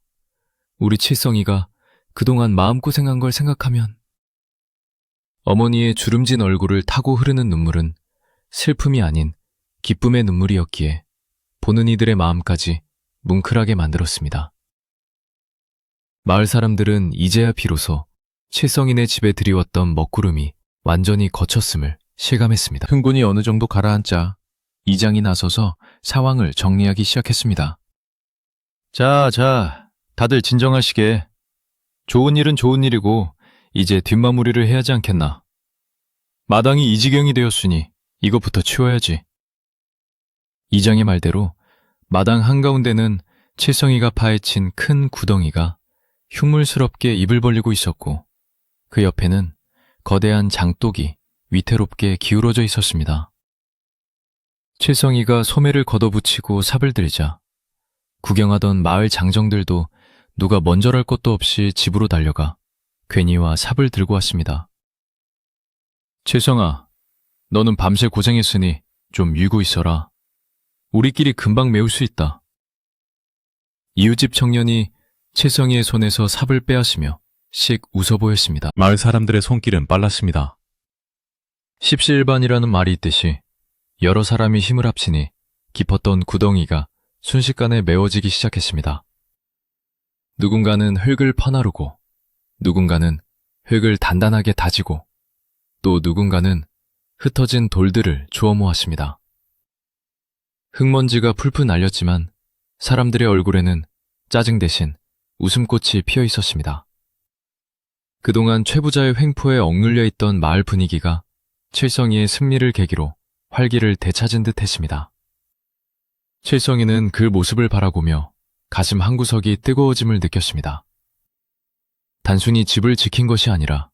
우리 칠성이가 그동안 마음고생한 걸 생각하면 어머니의 주름진 얼굴을 타고 흐르는 눈물은 슬픔이 아닌 기쁨의 눈물이었기에 보는 이들의 마음까지 뭉클하게 만들었습니다. 마을 사람들은 이제야 비로소 칠성인의 집에 들이웠던 먹구름이 완전히 거쳤음을 실감했습니다. 흥분이 어느 정도 가라앉자 이장이 나서서 상황을 정리하기 시작했습니다. 자, 다들 진정하시게. 좋은 일은 좋은 일이고 이제 뒷마무리를 해야지 않겠나. 마당이 이 지경이 되었으니 이것부터 치워야지. 이장의 말대로 마당 한가운데는 칠성이가 파헤친 큰 구덩이가 흉물스럽게 입을 벌리고 있었고 그 옆에는 거대한 장독이 위태롭게 기울어져 있었습니다. 칠성이가 소매를 걷어붙이고 삽을 들자 구경하던 마을 장정들도 누가 먼저랄 것도 없이 집으로 달려가 괜히와 삽을 들고 왔습니다. 칠성아, 너는 밤새 고생했으니 좀 쉬고 있어라. 우리끼리 금방 메울 수 있다. 이웃집 청년이 칠성이의 손에서 삽을 빼앗으며 씩 웃어 보였습니다. 마을 사람들의 손길은 빨랐습니다. 십시일반이라는 말이 있듯이 여러 사람이 힘을 합치니 깊었던 구덩이가 순식간에 메워지기 시작했습니다. 누군가는 흙을 퍼나르고 누군가는 흙을 단단하게 다지고 또 누군가는 흩어진 돌들을 주워 모았습니다. 흙먼지가 풀풀 날렸지만 사람들의 얼굴에는 짜증 대신 웃음꽃이 피어 있었습니다. 그동안 최부자의 횡포에 억눌려 있던 마을 분위기가 칠성이의 승리를 계기로 활기를 되찾은 듯 했습니다. 칠성이는 그 모습을 바라보며 가슴 한구석이 뜨거워짐을 느꼈습니다. 단순히 집을 지킨 것이 아니라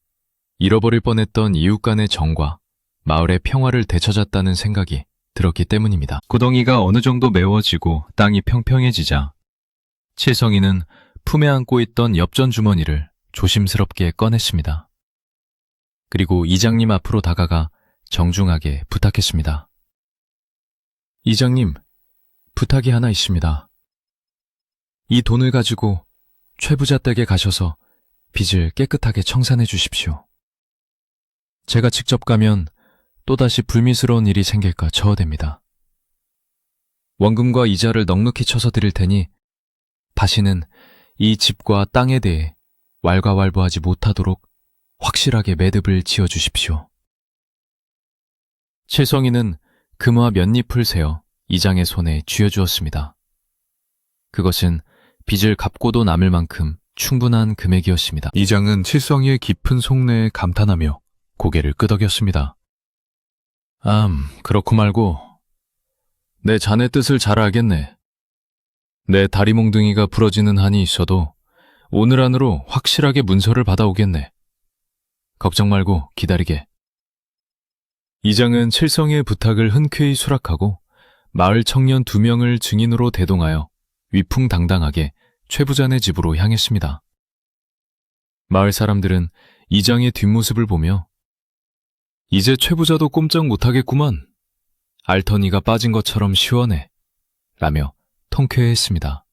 잃어버릴 뻔했던 이웃 간의 정과 마을의 평화를 되찾았다는 생각이 들었기 때문입니다. 구덩이가 어느 정도 메워지고 땅이 평평해지자 칠성이는 품에 안고 있던 엽전 주머니를 조심스럽게 꺼냈습니다. 그리고 이장님 앞으로 다가가 정중하게 부탁했습니다. 이장님, 부탁이 하나 있습니다. 이 돈을 가지고 최부자 댁에 가셔서 빚을 깨끗하게 청산해 주십시오. 제가 직접 가면 또다시 불미스러운 일이 생길까 저어댑니다. 원금과 이자를 넉넉히 쳐서 드릴 테니 다시는 이 집과 땅에 대해 왈가왈부하지 못하도록 확실하게 매듭을 지어주십시오. 칠성이는 금화 몇 잎을 세어 이장의 손에 쥐어주었습니다. 그것은 빚을 갚고도 남을 만큼 충분한 금액이었습니다. 이장은 칠성이의 깊은 속내에 감탄하며 고개를 끄덕였습니다. 그렇고 말고 내 자네 뜻을 잘 알겠네. 내 다리 몽둥이가 부러지는 한이 있어도 오늘 안으로 확실하게 문서를 받아오겠네. 걱정 말고 기다리게. 이장은 칠성이의 부탁을 흔쾌히 수락하고 마을 청년 2명을 증인으로 대동하여 위풍당당하게 최부자네 집으로 향했습니다. 마을 사람들은 이장의 뒷모습을 보며 이제 최부자도 꼼짝 못하겠구만. 알터니가 빠진 것처럼 시원해. 라며 통쾌해했습니다.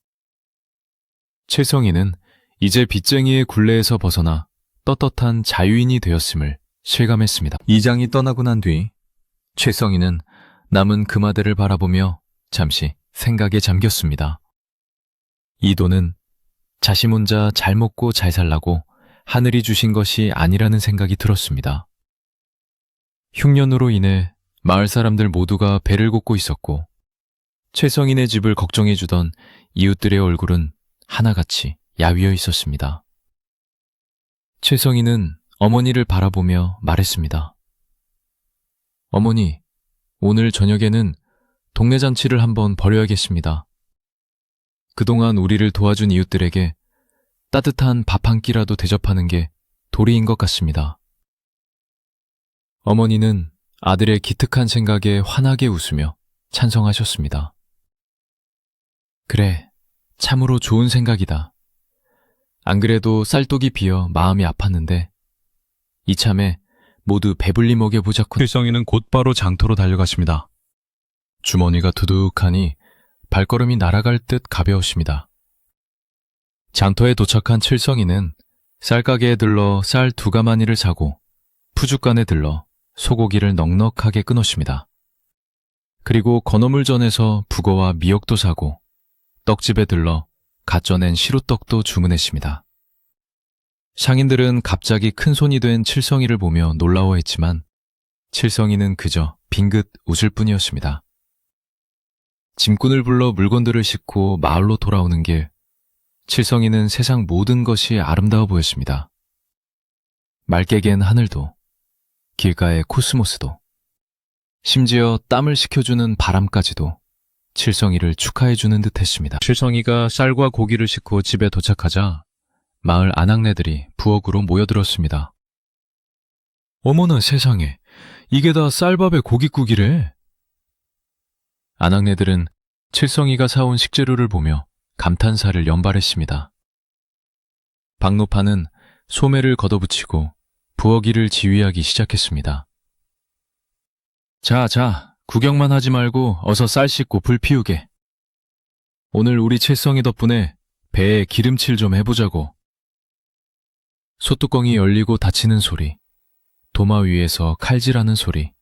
칠성이는 이제 빚쟁이의 굴레에서 벗어나 떳떳한 자유인이 되었음을 실감했습니다. 이장이 떠나고 난 뒤 칠성이는 남은 금화대를 바라보며 잠시 생각에 잠겼습니다. 이 돈은 자신 혼자 잘 먹고 잘 살라고 하늘이 주신 것이 아니라는 생각이 들었습니다. 흉년으로 인해 마을 사람들 모두가 배를 곱고 있었고 최성인의 집을 걱정해주던 이웃들의 얼굴은 하나같이 야위어 있었습니다. 최성인은 어머니를 바라보며 말했습니다. 어머니, 오늘 저녁에는 동네 잔치를 한번 벌여야겠습니다. 그동안 우리를 도와준 이웃들에게 따뜻한 밥 한 끼라도 대접하는 게 도리인 것 같습니다. 어머니는 아들의 기특한 생각에 환하게 웃으며 찬성하셨습니다. 그래, 참으로 좋은 생각이다. 안 그래도 쌀독이 비어 마음이 아팠는데 이참에 모두 배불리 먹여보자군. 칠성이는 곧바로 장터로 달려갔습니다. 주머니가 두둑하니 발걸음이 날아갈 듯 가벼웠습니다. 장터에 도착한 칠성이는 쌀가게에 들러 쌀 2가마니를 사고 푸죽간에 들러 소고기를 넉넉하게 끊었습니다. 그리고 건어물전에서 북어와 미역도 사고 떡집에 들러 갓 쪄낸 시루떡도 주문했습니다. 상인들은 갑자기 큰손이 된 칠성이를 보며 놀라워했지만 칠성이는 그저 빙긋 웃을 뿐이었습니다. 짐꾼을 불러 물건들을 싣고 마을로 돌아오는 길, 칠성이는 세상 모든 것이 아름다워 보였습니다. 맑게 갠 하늘도, 길가의 코스모스도, 심지어 땀을 식혀주는 바람까지도 칠성이를 축하해주는 듯 했습니다. 칠성이가 쌀과 고기를 싣고 집에 도착하자 마을 아낙네들이 부엌으로 모여들었습니다. 어머나 세상에, 이게 다 쌀밥에 고깃국이래. 아낙네들은 칠성이가 사온 식재료를 보며 감탄사를 연발했습니다. 박노파는 소매를 걷어붙이고 부엌일을 지휘하기 시작했습니다. 자, 구경만 하지 말고 어서 쌀 씻고 불 피우게. 오늘 우리 칠성이 덕분에 배에 기름칠 좀 해보자고. 소뚜껑이 열리고 닫히는 소리, 도마 위에서 칼질하는 소리,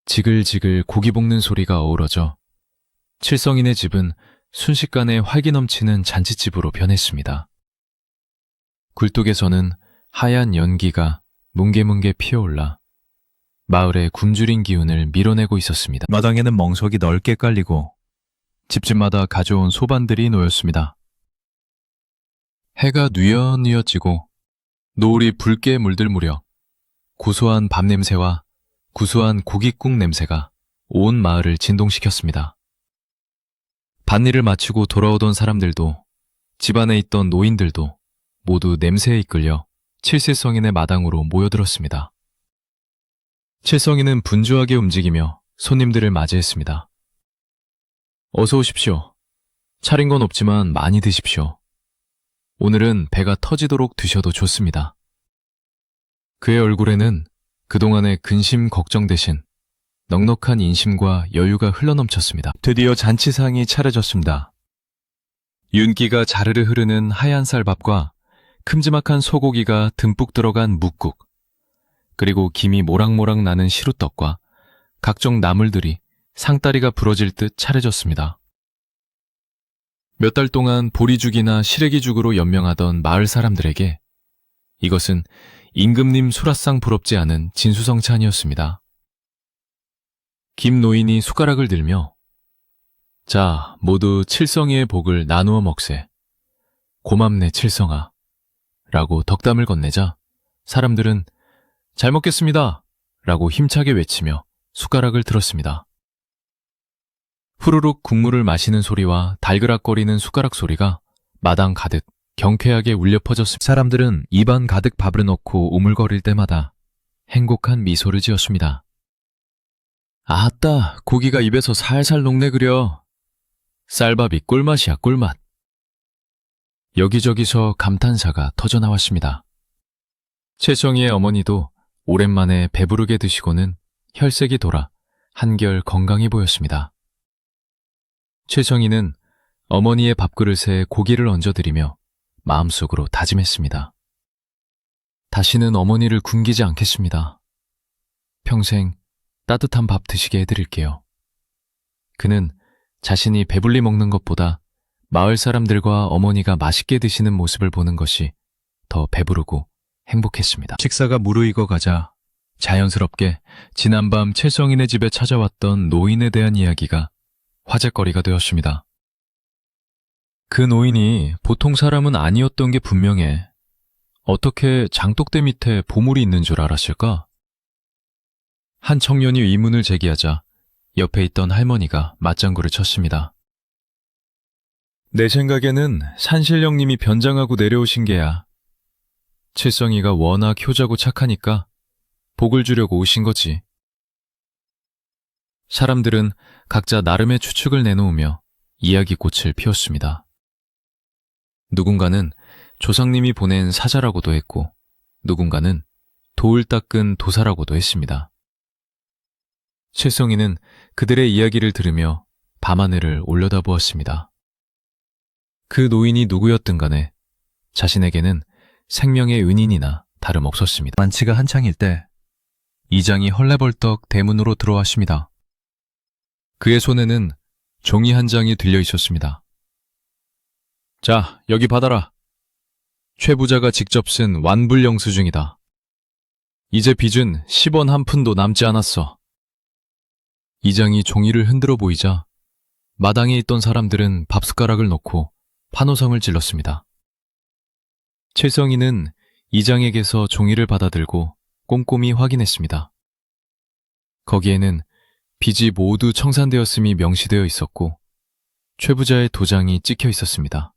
지글지글 고기 볶는 소리가 어우러져 칠성이네 집은 순식간에 활기 넘치는 잔치집으로 변했습니다. 굴뚝에서는 하얀 연기가 뭉게뭉게 피어올라 마을의 굶주린 기운을 밀어내고 있었습니다. 마당에는 멍석이 넓게 깔리고 집집마다 가져온 소반들이 놓였습니다. 해가 뉘엿뉘엿 지고 노을이 붉게 물들 무렵 고소한 밥 냄새와 구수한 고깃국 냄새가 온 마을을 진동시켰습니다. 밭일을 마치고 돌아오던 사람들도 집안에 있던 노인들도 모두 냄새에 이끌려 칠세성인의 마당으로 모여들었습니다. 칠성인은 분주하게 움직이며 손님들을 맞이했습니다. 어서 오십시오. 차린 건 없지만 많이 드십시오. 오늘은 배가 터지도록 드셔도 좋습니다. 그의 얼굴에는 그동안의 근심 걱정 대신 넉넉한 인심과 여유가 흘러넘쳤습니다. 드디어 잔치상이 차려졌습니다. 윤기가 자르르 흐르는 하얀 쌀밥과 큼지막한 소고기가 듬뿍 들어간 묵국, 그리고 김이 모락모락 나는 시루떡과 각종 나물들이 상다리가 부러질 듯 차려졌습니다. 몇 달 동안 보리죽이나 시래기죽으로 연명하던 마을 사람들에게 이것은 임금님 수라상 부럽지 않은 진수성찬이었습니다. 김 노인이 숟가락을 들며 자, 모두 칠성이의 복을 나누어 먹세. 고맙네 칠성아. 라고 덕담을 건네자 사람들은 잘 먹겠습니다. 라고 힘차게 외치며 숟가락을 들었습니다. 후루룩 국물을 마시는 소리와 달그락거리는 숟가락 소리가 마당 가득 경쾌하게 울려 퍼졌습니다. 사람들은 입안 가득 밥을 넣고 우물거릴 때마다 행복한 미소를 지었습니다. 아따, 고기가 입에서 살살 녹네 그려. 쌀밥이 꿀맛이야 꿀맛. 여기저기서 감탄사가 터져나왔습니다. 채성이의 어머니도 오랜만에 배부르게 드시고는 혈색이 돌아 한결 건강해 보였습니다. 채성이는 어머니의 밥그릇에 고기를 얹어드리며 마음속으로 다짐했습니다. 다시는 어머니를 굶기지 않겠습니다. 평생 따뜻한 밥 드시게 해드릴게요. 그는 자신이 배불리 먹는 것보다 마을 사람들과 어머니가 맛있게 드시는 모습을 보는 것이 더 배부르고 행복했습니다. 식사가 무르익어 가자 자연스럽게 지난밤 채성인의 집에 찾아왔던 노인에 대한 이야기가 화제거리가 되었습니다. 그 노인이 보통 사람은 아니었던 게 분명해. 어떻게 장독대 밑에 보물이 있는 줄 알았을까? 한 청년이 의문을 제기하자 옆에 있던 할머니가 맞장구를 쳤습니다. 내 생각에는 산신령님이 변장하고 내려오신 게야. 칠성이가 워낙 효자고 착하니까 복을 주려고 오신 거지. 사람들은 각자 나름의 추측을 내놓으며 이야기꽃을 피웠습니다. 누군가는 조상님이 보낸 사자라고도 했고 누군가는 돌 닦은 도사라고도 했습니다. 칠성이는 그들의 이야기를 들으며 밤하늘을 올려다보았습니다. 그 노인이 누구였든 간에 자신에게는 생명의 은인이나 다름없었습니다. 만치가 한창일 때 이장이 헐레벌떡 대문으로 들어왔습니다. 그의 손에는 종이 한 장이 들려 있었습니다. 자, 여기 받아라. 최 부자가 직접 쓴 완불 영수증이다. 이제 빚은 10원 한 푼도 남지 않았어. 이장이 종이를 흔들어 보이자 마당에 있던 사람들은 밥숟가락을 놓고 환호성을 질렀습니다. 최성희는 이장에게서 종이를 받아들고 꼼꼼히 확인했습니다. 거기에는 빚이 모두 청산되었음이 명시되어 있었고 최 부자의 도장이 찍혀 있었습니다.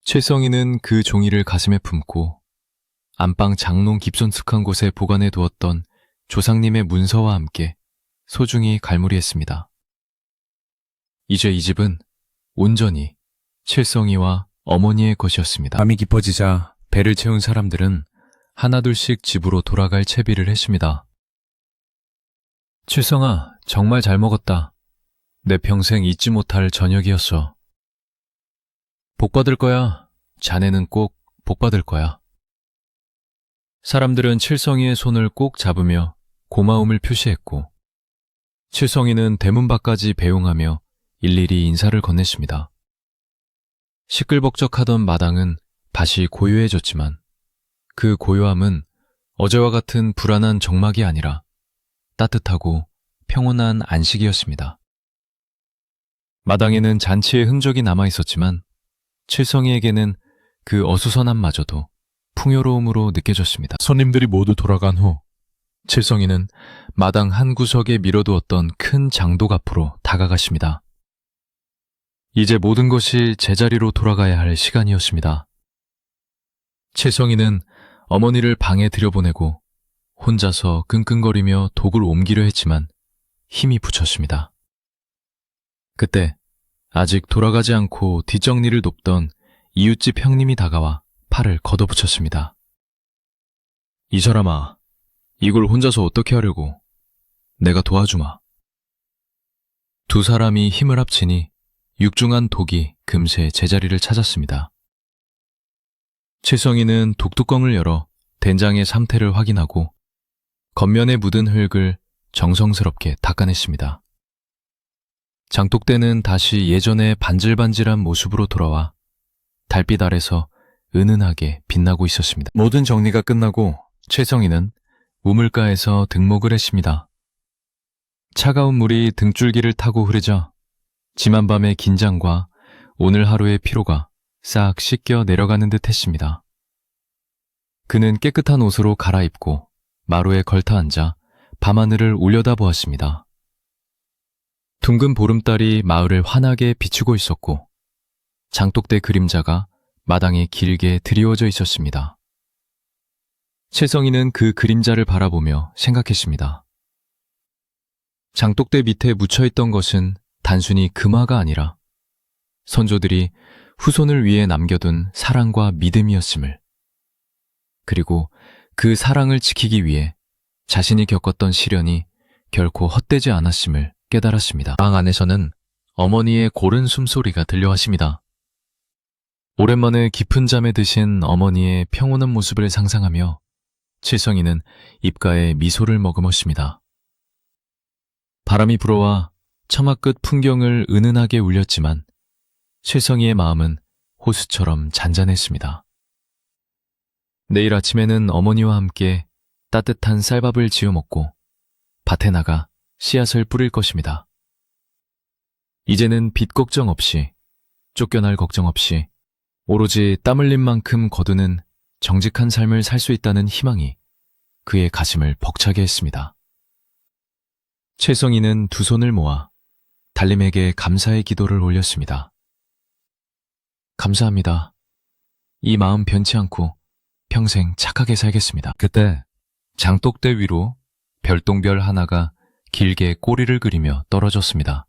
최성희는 그 종이를 가슴에 품고 안방 장롱 깊숙한 곳에 보관해 두었던 조상님의 문서와 함께 소중히 갈무리했습니다. 이제 이 집은 온전히 최성희와 어머니의 것이었습니다. 밤이 깊어지자 배를 채운 사람들은 하나둘씩 집으로 돌아갈 채비를 했습니다. 최성아, 정말 잘 먹었다. 내 평생 잊지 못할 저녁이었어. 복 받을 거야. 자네는 꼭 복 받을 거야. 사람들은 칠성이의 손을 꼭 잡으며 고마움을 표시했고 칠성이는 대문 밖까지 배웅하며 일일이 인사를 건넸습니다. 시끌벅적하던 마당은 다시 고요해졌지만 그 고요함은 어제와 같은 불안한 정막이 아니라 따뜻하고 평온한 안식이었습니다. 마당에는 잔치의 흔적이 남아있었지만 칠성이에게는 그 어수선함마저도 풍요로움으로 느껴졌습니다. 손님들이 모두 돌아간 후 칠성이는 마당 한 구석에 밀어두었던 큰 장독 앞으로 다가갔습니다. 이제 모든 것이 제자리로 돌아가야 할 시간이었습니다. 칠성이는 어머니를 방에 들여보내고 혼자서 끙끙거리며 독을 옮기려 했지만 힘이 부쳤습니다. 그때 아직 돌아가지 않고 뒷정리를 돕던 이웃집 형님이 다가와 팔을 걷어붙였습니다. 이 사람아, 이걸 혼자서 어떻게 하려고? 내가 도와주마. 두 사람이 힘을 합치니 육중한 독이 금세 제자리를 찾았습니다. 칠성이는 독뚜껑을 열어 된장의 상태를 확인하고 겉면에 묻은 흙을 정성스럽게 닦아냈습니다. 장독대는 다시 예전의 반질반질한 모습으로 돌아와 달빛 아래서 은은하게 빛나고 있었습니다. 모든 정리가 끝나고 최성희는 우물가에서 등목을 했습니다. 차가운 물이 등줄기를 타고 흐르자 지난밤의 긴장과 오늘 하루의 피로가 싹 씻겨 내려가는 듯 했습니다. 그는 깨끗한 옷으로 갈아입고 마루에 걸터 앉아 밤하늘을 올려다보았습니다. 둥근 보름달이 마을을 환하게 비추고 있었고 장독대 그림자가 마당에 길게 드리워져 있었습니다. 최성희는 그 그림자를 바라보며 생각했습니다. 장독대 밑에 묻혀있던 것은 단순히 금화가 아니라 선조들이 후손을 위해 남겨둔 사랑과 믿음이었음을, 그리고 그 사랑을 지키기 위해 자신이 겪었던 시련이 결코 헛되지 않았음을 깨달았습니다. 방 안에서는 어머니의 고른 숨소리가 들려왔습니다. 오랜만에 깊은 잠에 드신 어머니의 평온한 모습을 상상하며 칠성이는 입가에 미소를 머금었습니다. 바람이 불어와 처마 끝 풍경을 은은하게 울렸지만 칠성이의 마음은 호수처럼 잔잔했습니다. 내일 아침에는 어머니와 함께 따뜻한 쌀밥을 지어 먹고 밭에 나가 씨앗을 뿌릴 것입니다. 이제는 빚 걱정 없이, 쫓겨날 걱정 없이 오로지 땀 흘린 만큼 거두는 정직한 삶을 살 수 있다는 희망이 그의 가슴을 벅차게 했습니다. 최성희는 두 손을 모아 달님에게 감사의 기도를 올렸습니다. 감사합니다. 이 마음 변치 않고 평생 착하게 살겠습니다. 그때 장독대 위로 별똥별 하나가 길게 꼬리를 그리며 떨어졌습니다.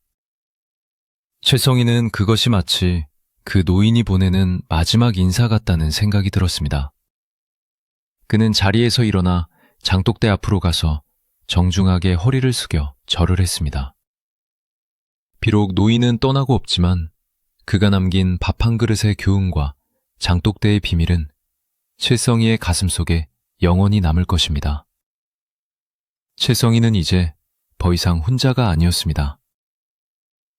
최성희는 그것이 마치 그 노인이 보내는 마지막 인사 같다는 생각이 들었습니다. 그는 자리에서 일어나 장독대 앞으로 가서 정중하게 허리를 숙여 절을 했습니다. 비록 노인은 떠나고 없지만 그가 남긴 밥 한 그릇의 교훈과 장독대의 비밀은 최성희의 가슴속에 영원히 남을 것입니다. 최성희는 이제 더 이상 혼자가 아니었습니다.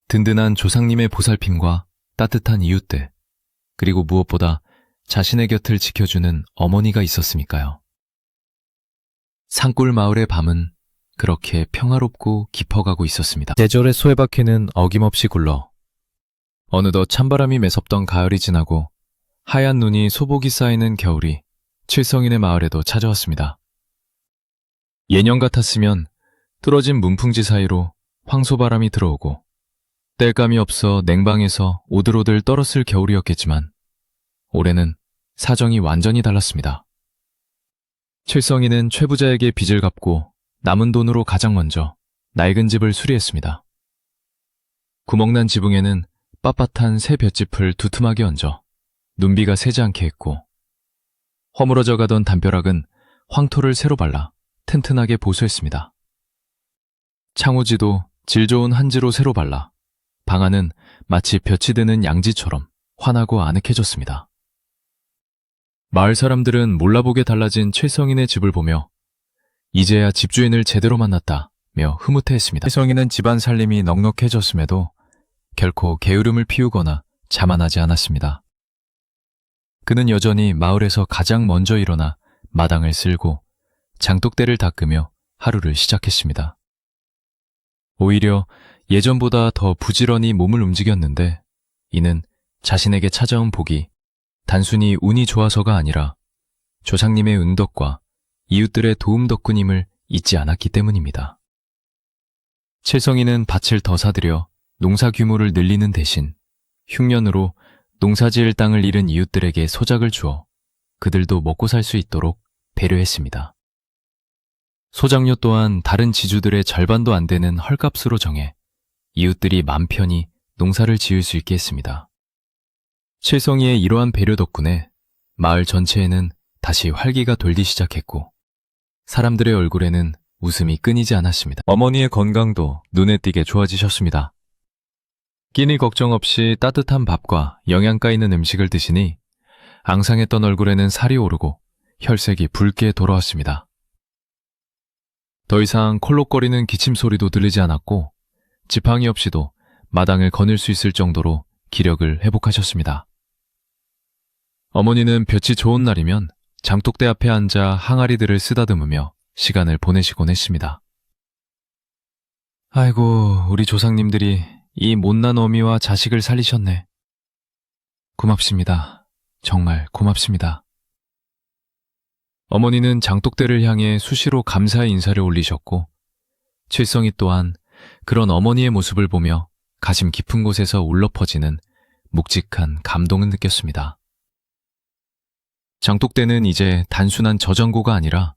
든든한 조상님의 보살핌과 따뜻한 이웃들, 그리고 무엇보다 자신의 곁을 지켜주는 어머니가 있었으니까요. 산골 마을의 밤은 그렇게 평화롭고 깊어가고 있었습니다. 계절의 소해바퀴는 어김없이 굴러 어느덧 찬바람이 매섭던 가을이 지나고 하얀 눈이 소복이 쌓이는 겨울이 칠성인의 마을에도 찾아왔습니다. 예년 같았으면 뚫어진 문풍지 사이로 황소바람이 들어오고 땔감이 없어 냉방에서 오들오들 떨었을 겨울이었겠지만 올해는 사정이 완전히 달랐습니다. 칠성이는 최부자에게 빚을 갚고 남은 돈으로 가장 먼저 낡은 집을 수리했습니다. 구멍난 지붕에는 빳빳한 새 볏짚을 두툼하게 얹어 눈비가 새지 않게 했고 허물어져 가던 담벼락은 황토를 새로 발라 튼튼하게 보수했습니다. 창호지도 질 좋은 한지로 새로 발라 방 안은 마치 볕이 드는 양지처럼 환하고 아늑해졌습니다. 마을 사람들은 몰라보게 달라진 칠성인의 집을 보며 이제야 집주인을 제대로 만났다며 흐뭇해했습니다. 칠성인은 집안 살림이 넉넉해졌음에도 결코 게으름을 피우거나 자만하지 않았습니다. 그는 여전히 마을에서 가장 먼저 일어나 마당을 쓸고 장독대를 닦으며 하루를 시작했습니다. 오히려 예전보다 더 부지런히 몸을 움직였는데 이는 자신에게 찾아온 복이 단순히 운이 좋아서가 아니라 조상님의 은덕과 이웃들의 도움 덕분임을 잊지 않았기 때문입니다. 칠성이는 밭을 더 사들여 농사 규모를 늘리는 대신 흉년으로 농사지을 땅을 잃은 이웃들에게 소작을 주어 그들도 먹고 살 수 있도록 배려했습니다. 소작료 또한 다른 지주들의 절반도 안 되는 헐값으로 정해 이웃들이 맘 편히 농사를 지을 수 있게 했습니다. 칠성이의 이러한 배려 덕분에 마을 전체에는 다시 활기가 돌기 시작했고 사람들의 얼굴에는 웃음이 끊이지 않았습니다. 어머니의 건강도 눈에 띄게 좋아지셨습니다. 끼니 걱정 없이 따뜻한 밥과 영양가 있는 음식을 드시니 앙상했던 얼굴에는 살이 오르고 혈색이 붉게 돌아왔습니다. 더 이상 콜록거리는 기침 소리도 들리지 않았고 지팡이 없이도 마당을 거닐 수 있을 정도로 기력을 회복하셨습니다. 어머니는 볕이 좋은 날이면 장독대 앞에 앉아 항아리들을 쓰다듬으며 시간을 보내시곤 했습니다. 아이고, 우리 조상님들이 이 못난 어미와 자식을 살리셨네. 고맙습니다. 정말 고맙습니다. 어머니는 장독대를 향해 수시로 감사의 인사를 올리셨고 칠성이 또한 그런 어머니의 모습을 보며 가심 깊은 곳에서 울려 퍼지는 묵직한 감동을 느꼈습니다. 장독대는 이제 단순한 저장고가 아니라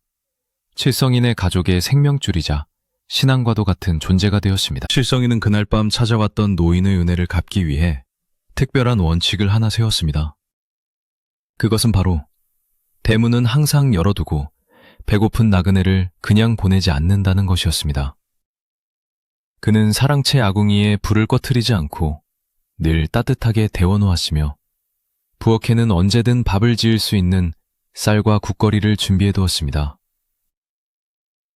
칠성인의 가족의 생명줄이자 신앙과도 같은 존재가 되었습니다. 칠성인은 그날 밤 찾아왔던 노인의 은혜를 갚기 위해 특별한 원칙을 하나 세웠습니다. 그것은 바로 대문은 항상 열어두고 배고픈 나그네를 그냥 보내지 않는다는 것이었습니다. 그는 사랑채 아궁이에 불을 꺼트리지 않고 늘 따뜻하게 데워놓았으며 부엌에는 언제든 밥을 지을 수 있는 쌀과 국거리를 준비해 두었습니다.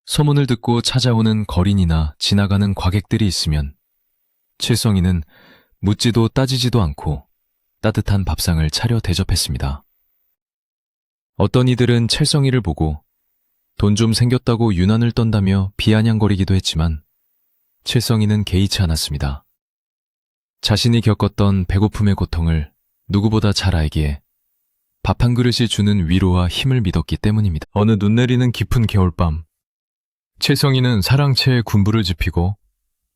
소문을 듣고 찾아오는 거린이나 지나가는 과객들이 있으면 칠성이는 묻지도 따지지도 않고 따뜻한 밥상을 차려 대접했습니다. 어떤 이들은 칠성이를 보고 돈 좀 생겼다고 유난을 떤다며 비아냥거리기도 했지만 칠성이는 개의치 않았습니다. 자신이 겪었던 배고픔의 고통을 누구보다 잘 알기에 밥 한 그릇이 주는 위로와 힘을 믿었기 때문입니다. 어느 눈 내리는 깊은 겨울밤, 칠성이는 사랑채에 군부를 지피고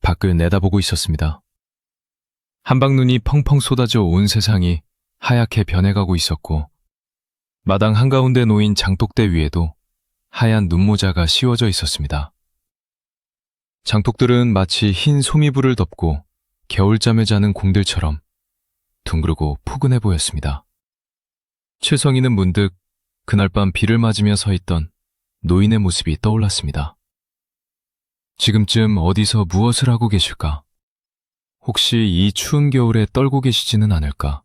밖을 내다보고 있었습니다. 한방눈이 펑펑 쏟아져 온 세상이 하얗게 변해가고 있었고 마당 한가운데 놓인 장독대 위에도 하얀 눈모자가 씌워져 있었습니다. 장독들은 마치 흰 소미불을 덮고 겨울잠에 자는 공들처럼 둥그르고 포근해 보였습니다. 칠성이는 문득 그날 밤 비를 맞으며 서 있던 노인의 모습이 떠올랐습니다. 지금쯤 어디서 무엇을 하고 계실까? 혹시 이 추운 겨울에 떨고 계시지는 않을까?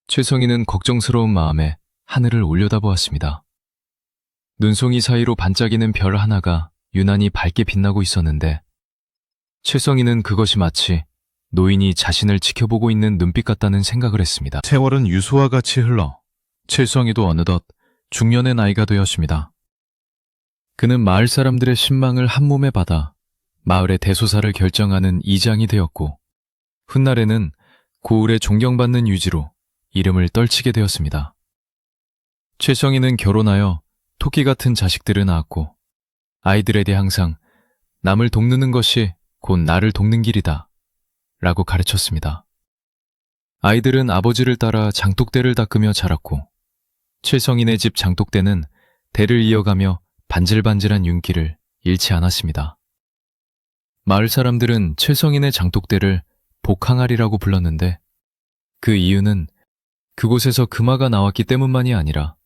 칠성이는 걱정스러운 마음에 하늘을 올려다보았습니다. 눈송이 사이로 반짝이는 별 하나가 유난히 밝게 빛나고 있었는데 칠성이는 그것이 마치 노인이 자신을 지켜보고 있는 눈빛 같다는 생각을 했습니다. 세월은 유수와 같이 흘러 칠성이도 어느덧 중년의 나이가 되었습니다. 그는 마을 사람들의 신망을 한몸에 받아 마을의 대소사를 결정하는 이장이 되었고 훗날에는 고을에 존경받는 유지로 이름을 떨치게 되었습니다. 칠성이는 결혼하여 토끼 같은 자식들을 낳았고 아이들에게 항상 남을 돕는 것이 곧 나를 돕는 길이다 라고 가르쳤습니다. 아이들은 아버지를 따라 장독대를 닦으며 자랐고 칠성이네 집 장독대는 대를 이어가며 반질반질한 윤기를 잃지 않았습니다. 마을 사람들은 칠성이네 장독대를 복항아리라고 불렀는데 그 이유는 그곳에서 금화가 나왔기 때문만이 아니라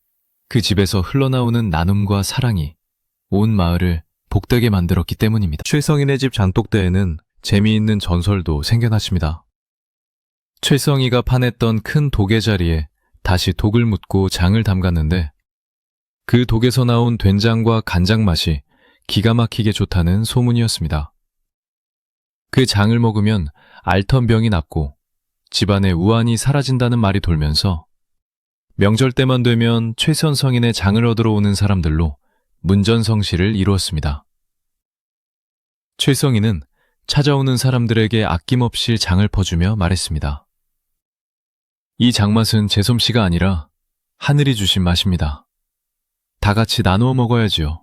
그 집에서 흘러나오는 나눔과 사랑이 온 마을을 복되게 만들었기 때문입니다. 칠성이네 집 장독대에는 재미있는 전설도 생겨났습니다. 칠성이가 파냈던 큰 독의 자리에 다시 독을 묻고 장을 담갔는데 그 독에서 나온 된장과 간장 맛이 기가 막히게 좋다는 소문이었습니다. 그 장을 먹으면 앓던 병이 낫고 집안의 우환이 사라진다는 말이 돌면서 명절 때만 되면 최선성인의 장을 얻으러 오는 사람들로 문전성시를 이루었습니다. 최성인은 찾아오는 사람들에게 아낌없이 장을 퍼주며 말했습니다. 이 장맛은 제 솜씨가 아니라 하늘이 주신 맛입니다. 다 같이 나누어 먹어야지요.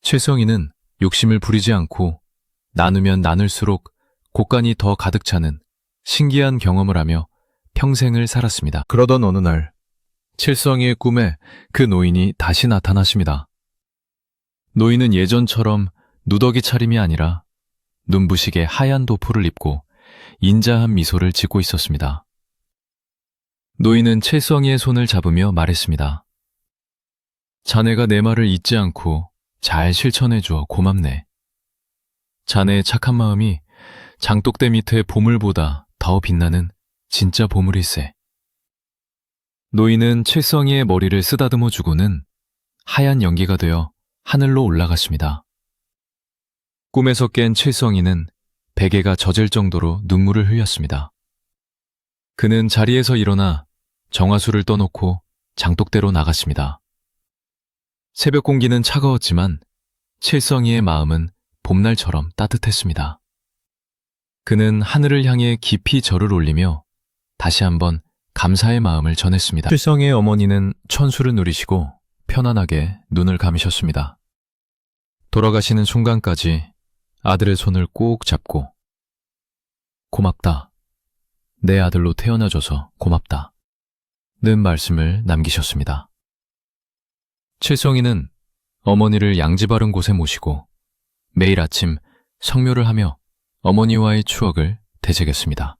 최성인은 욕심을 부리지 않고 나누면 나눌수록 곳간이 더 가득 차는 신기한 경험을 하며 평생을 살았습니다. 그러던 어느 날 칠성이의 꿈에 그 노인이 다시 나타났습니다. 노인은 예전처럼 누더기 차림이 아니라 눈부시게 하얀 도포를 입고 인자한 미소를 짓고 있었습니다. 노인은 칠성이의 손을 잡으며 말했습니다. 자네가 내 말을 잊지 않고 잘 실천해주어 고맙네. 자네의 착한 마음이 장독대 밑에 보물보다 더 빛나는 진짜 보물일세. 노인은 칠성이의 머리를 쓰다듬어 주고는 하얀 연기가 되어 하늘로 올라갔습니다. 꿈에서 깬 칠성이는 베개가 젖을 정도로 눈물을 흘렸습니다. 그는 자리에서 일어나 정화수를 떠놓고 장독대로 나갔습니다. 새벽 공기는 차가웠지만 칠성이의 마음은 봄날처럼 따뜻했습니다. 그는 하늘을 향해 깊이 절을 올리며 다시 한번 감사의 마음을 전했습니다. 칠성이의 어머니는 천수를 누리시고 편안하게 눈을 감으셨습니다. 돌아가시는 순간까지 아들의 손을 꼭 잡고 고맙다. 내 아들로 태어나줘서 고맙다. 는 말씀을 남기셨습니다. 칠성이는 어머니를 양지 바른 곳에 모시고 매일 아침 성묘를 하며 어머니와의 추억을 되새겼습니다.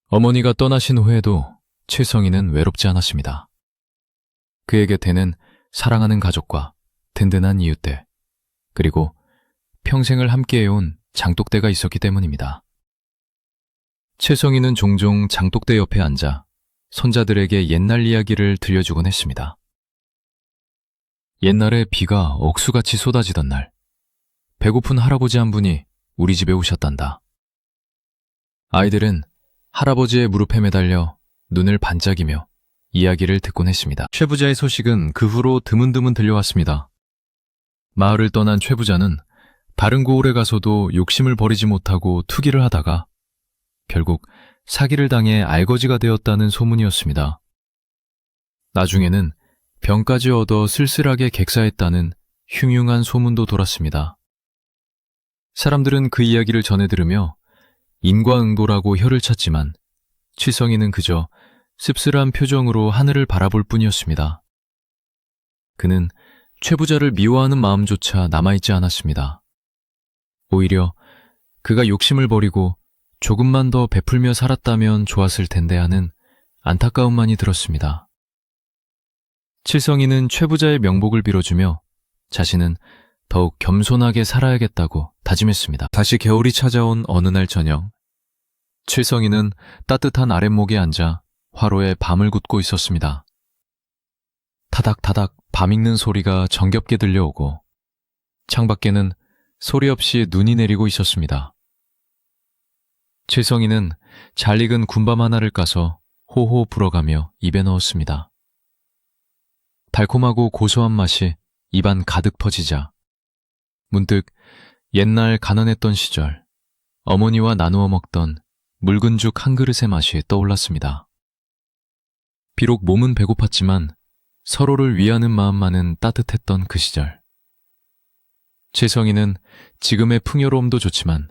어머니가 떠나신 후에도 칠성이는 외롭지 않았습니다. 그의 곁에는 사랑하는 가족과 든든한 이웃들, 그리고 평생을 함께해온 장독대가 있었기 때문입니다. 칠성이는 종종 장독대 옆에 앉아 손자들에게 옛날 이야기를 들려주곤 했습니다. 옛날에 비가 억수같이 쏟아지던 날, 배고픈 할아버지 한 분이 우리 집에 오셨단다. 아이들은 할아버지의 무릎에 매달려 눈을 반짝이며 이야기를 듣곤 했습니다. 최부자의 소식은 그 후로 드문드문 들려왔습니다. 마을을 떠난 최부자는 다른 고을에 가서도 욕심을 버리지 못하고 투기를 하다가 결국 사기를 당해 알거지가 되었다는 소문이었습니다. 나중에는 병까지 얻어 쓸쓸하게 객사했다는 흉흉한 소문도 돌았습니다. 사람들은 그 이야기를 전해 들으며 인과응보라고 혀를 찼지만 칠성이는 그저 씁쓸한 표정으로 하늘을 바라볼 뿐이었습니다. 그는 최부자를 미워하는 마음조차 남아있지 않았습니다. 오히려 그가 욕심을 버리고 조금만 더 베풀며 살았다면 좋았을 텐데 하는 안타까움만이 들었습니다. 칠성이는 최부자의 명복을 빌어주며 자신은 더욱 겸손하게 살아야겠다고 다짐했습니다. 다시 겨울이 찾아온 어느 날 저녁, 칠성이는 따뜻한 아랫목에 앉아 화로에 밤을 굽고 있었습니다. 타닥타닥 밤 읽는 소리가 정겹게 들려오고 창밖에는 소리 없이 눈이 내리고 있었습니다. 최성희는 잘 익은 군밤 하나를 까서 호호 불어가며 입에 넣었습니다. 달콤하고 고소한 맛이 입안 가득 퍼지자 문득 옛날 가난했던 시절 어머니와 나누어 먹던 묽은 죽 한 그릇의 맛이 떠올랐습니다. 비록 몸은 배고팠지만 서로를 위하는 마음만은 따뜻했던 그 시절. 최성희는 지금의 풍요로움도 좋지만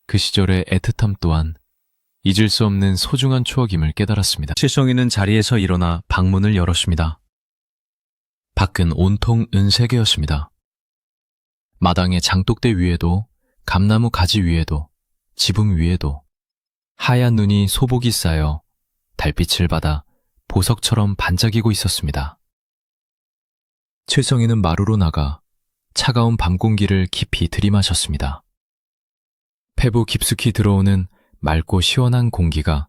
그 시절의 애틋함 또한 잊을 수 없는 소중한 추억임을 깨달았습니다. 최성희는 자리에서 일어나 방문을 열었습니다. 밖은 온통 은색이었습니다. 마당의 장독대 위에도 감나무 가지 위에도 지붕 위에도 하얀 눈이 소복이 쌓여 달빛을 받아 보석처럼 반짝이고 있었습니다. 최성희는 마루로 나가 차가운 밤 공기를 깊이 들이마셨습니다. 폐부 깊숙이 들어오는 맑고 시원한 공기가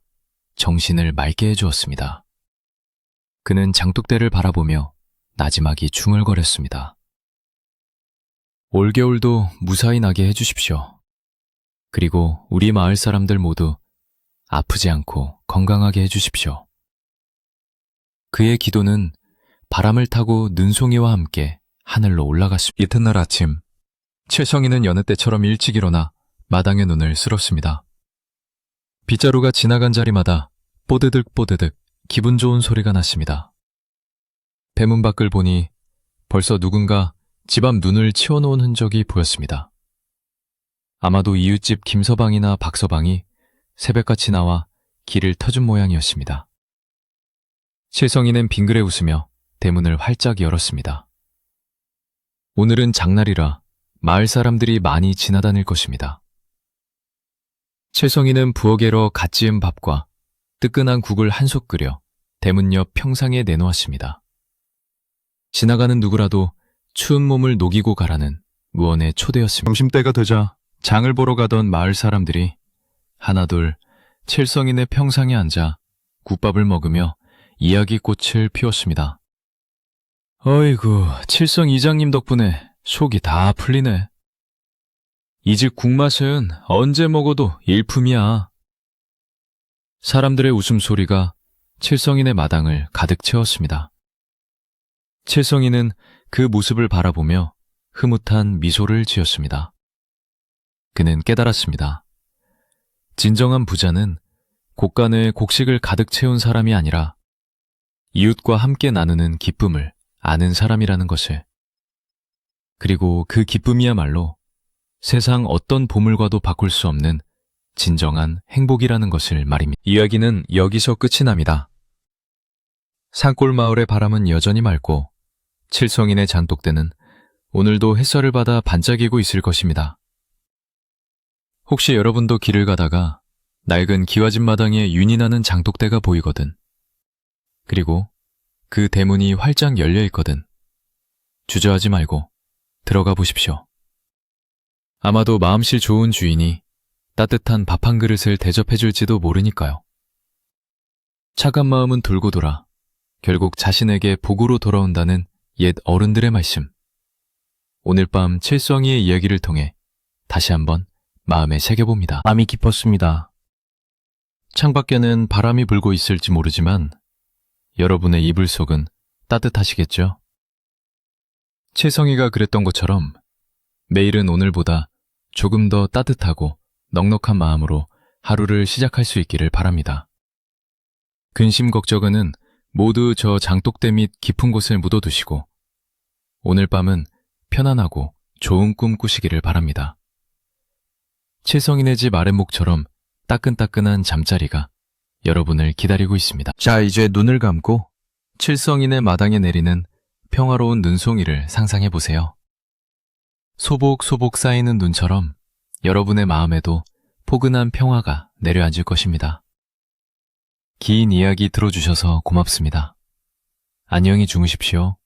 정신을 맑게 해주었습니다. 그는 장독대를 바라보며 나지막이 중얼거렸습니다. 올겨울도 무사히 나게 해주십시오. 그리고 우리 마을 사람들 모두 아프지 않고 건강하게 해주십시오. 그의 기도는 바람을 타고 눈송이와 함께 하늘로 올라갔습니다. 이튿날 아침, 최성희는 여느 때처럼 일찍 일어나 마당에 눈을 쓸었습니다. 빗자루가 지나간 자리마다 뽀드득 뽀드득 기분 좋은 소리가 났습니다. 대문 밖을 보니 벌써 누군가 집 앞 눈을 치워놓은 흔적이 보였습니다. 아마도 이웃집 김서방이나 박서방이 새벽같이 나와 길을 터준 모양이었습니다. 최성희는 빙그레 웃으며 대문을 활짝 열었습니다. 오늘은 장날이라 마을 사람들이 많이 지나다닐 것입니다. 최성희는 부엌에러 갓 지은 밥과 뜨끈한 국을 한솥 끓여 대문 옆 평상에 내놓았습니다. 지나가는 누구라도 추운 몸을 녹이고 가라는 무언의 초대였습니다. 점심때가 되자 장을 보러 가던 마을 사람들이 하나둘 칠성인의 평상에 앉아 국밥을 먹으며 이야기꽃을 피웠습니다. 어이구, 칠성 이장님 덕분에 속이 다 풀리네. 이 집 국맛은 언제 먹어도 일품이야. 사람들의 웃음소리가 칠성인의 마당을 가득 채웠습니다. 칠성인은 그 모습을 바라보며 흐뭇한 미소를 지었습니다. 그는 깨달았습니다. 진정한 부자는 곳간에 곡식을 가득 채운 사람이 아니라 이웃과 함께 나누는 기쁨을 아는 사람이라는 것을. 그리고 그 기쁨이야말로 세상 어떤 보물과도 바꿀 수 없는 진정한 행복이라는 것을 말입니다. 이야기는 여기서 끝이 납니다. 산골 마을의 바람은 여전히 맑고 칠성인의 장독대는 오늘도 햇살을 받아 반짝이고 있을 것입니다. 혹시 여러분도 길을 가다가 낡은 기와집 마당에 윤이 나는 장독대가 보이거든. 그리고 그 대문이 활짝 열려 있거든. 주저하지 말고 들어가 보십시오. 아마도 마음씨 좋은 주인이 따뜻한 밥 한 그릇을 대접해 줄지도 모르니까요. 차가운 마음은 돌고 돌아 결국 자신에게 복으로 돌아온다는 옛 어른들의 말씀. 오늘 밤 칠성이의 이야기를 통해 다시 한번 마음에 새겨봅니다. 마음이 깊었습니다. 창밖에는 바람이 불고 있을지 모르지만 여러분의 이불 속은 따뜻하시겠죠? 채성이가 그랬던 것처럼 매일은 오늘보다 조금 더 따뜻하고 넉넉한 마음으로 하루를 시작할 수 있기를 바랍니다. 근심 걱정은 모두 저 장독대 밑 깊은 곳을 묻어두시고 오늘 밤은 편안하고 좋은 꿈 꾸시기를 바랍니다. 채성이네 집 아랫목처럼 따끈따끈한 잠자리가 여러분을 기다리고 있습니다. 자, 이제 눈을 감고 칠성인의 마당에 내리는 평화로운 눈송이를 상상해 보세요. 소복소복 쌓이는 눈처럼 여러분의 마음에도 포근한 평화가 내려앉을 것입니다. 긴 이야기 들어주셔서 고맙습니다. 안녕히 주무십시오.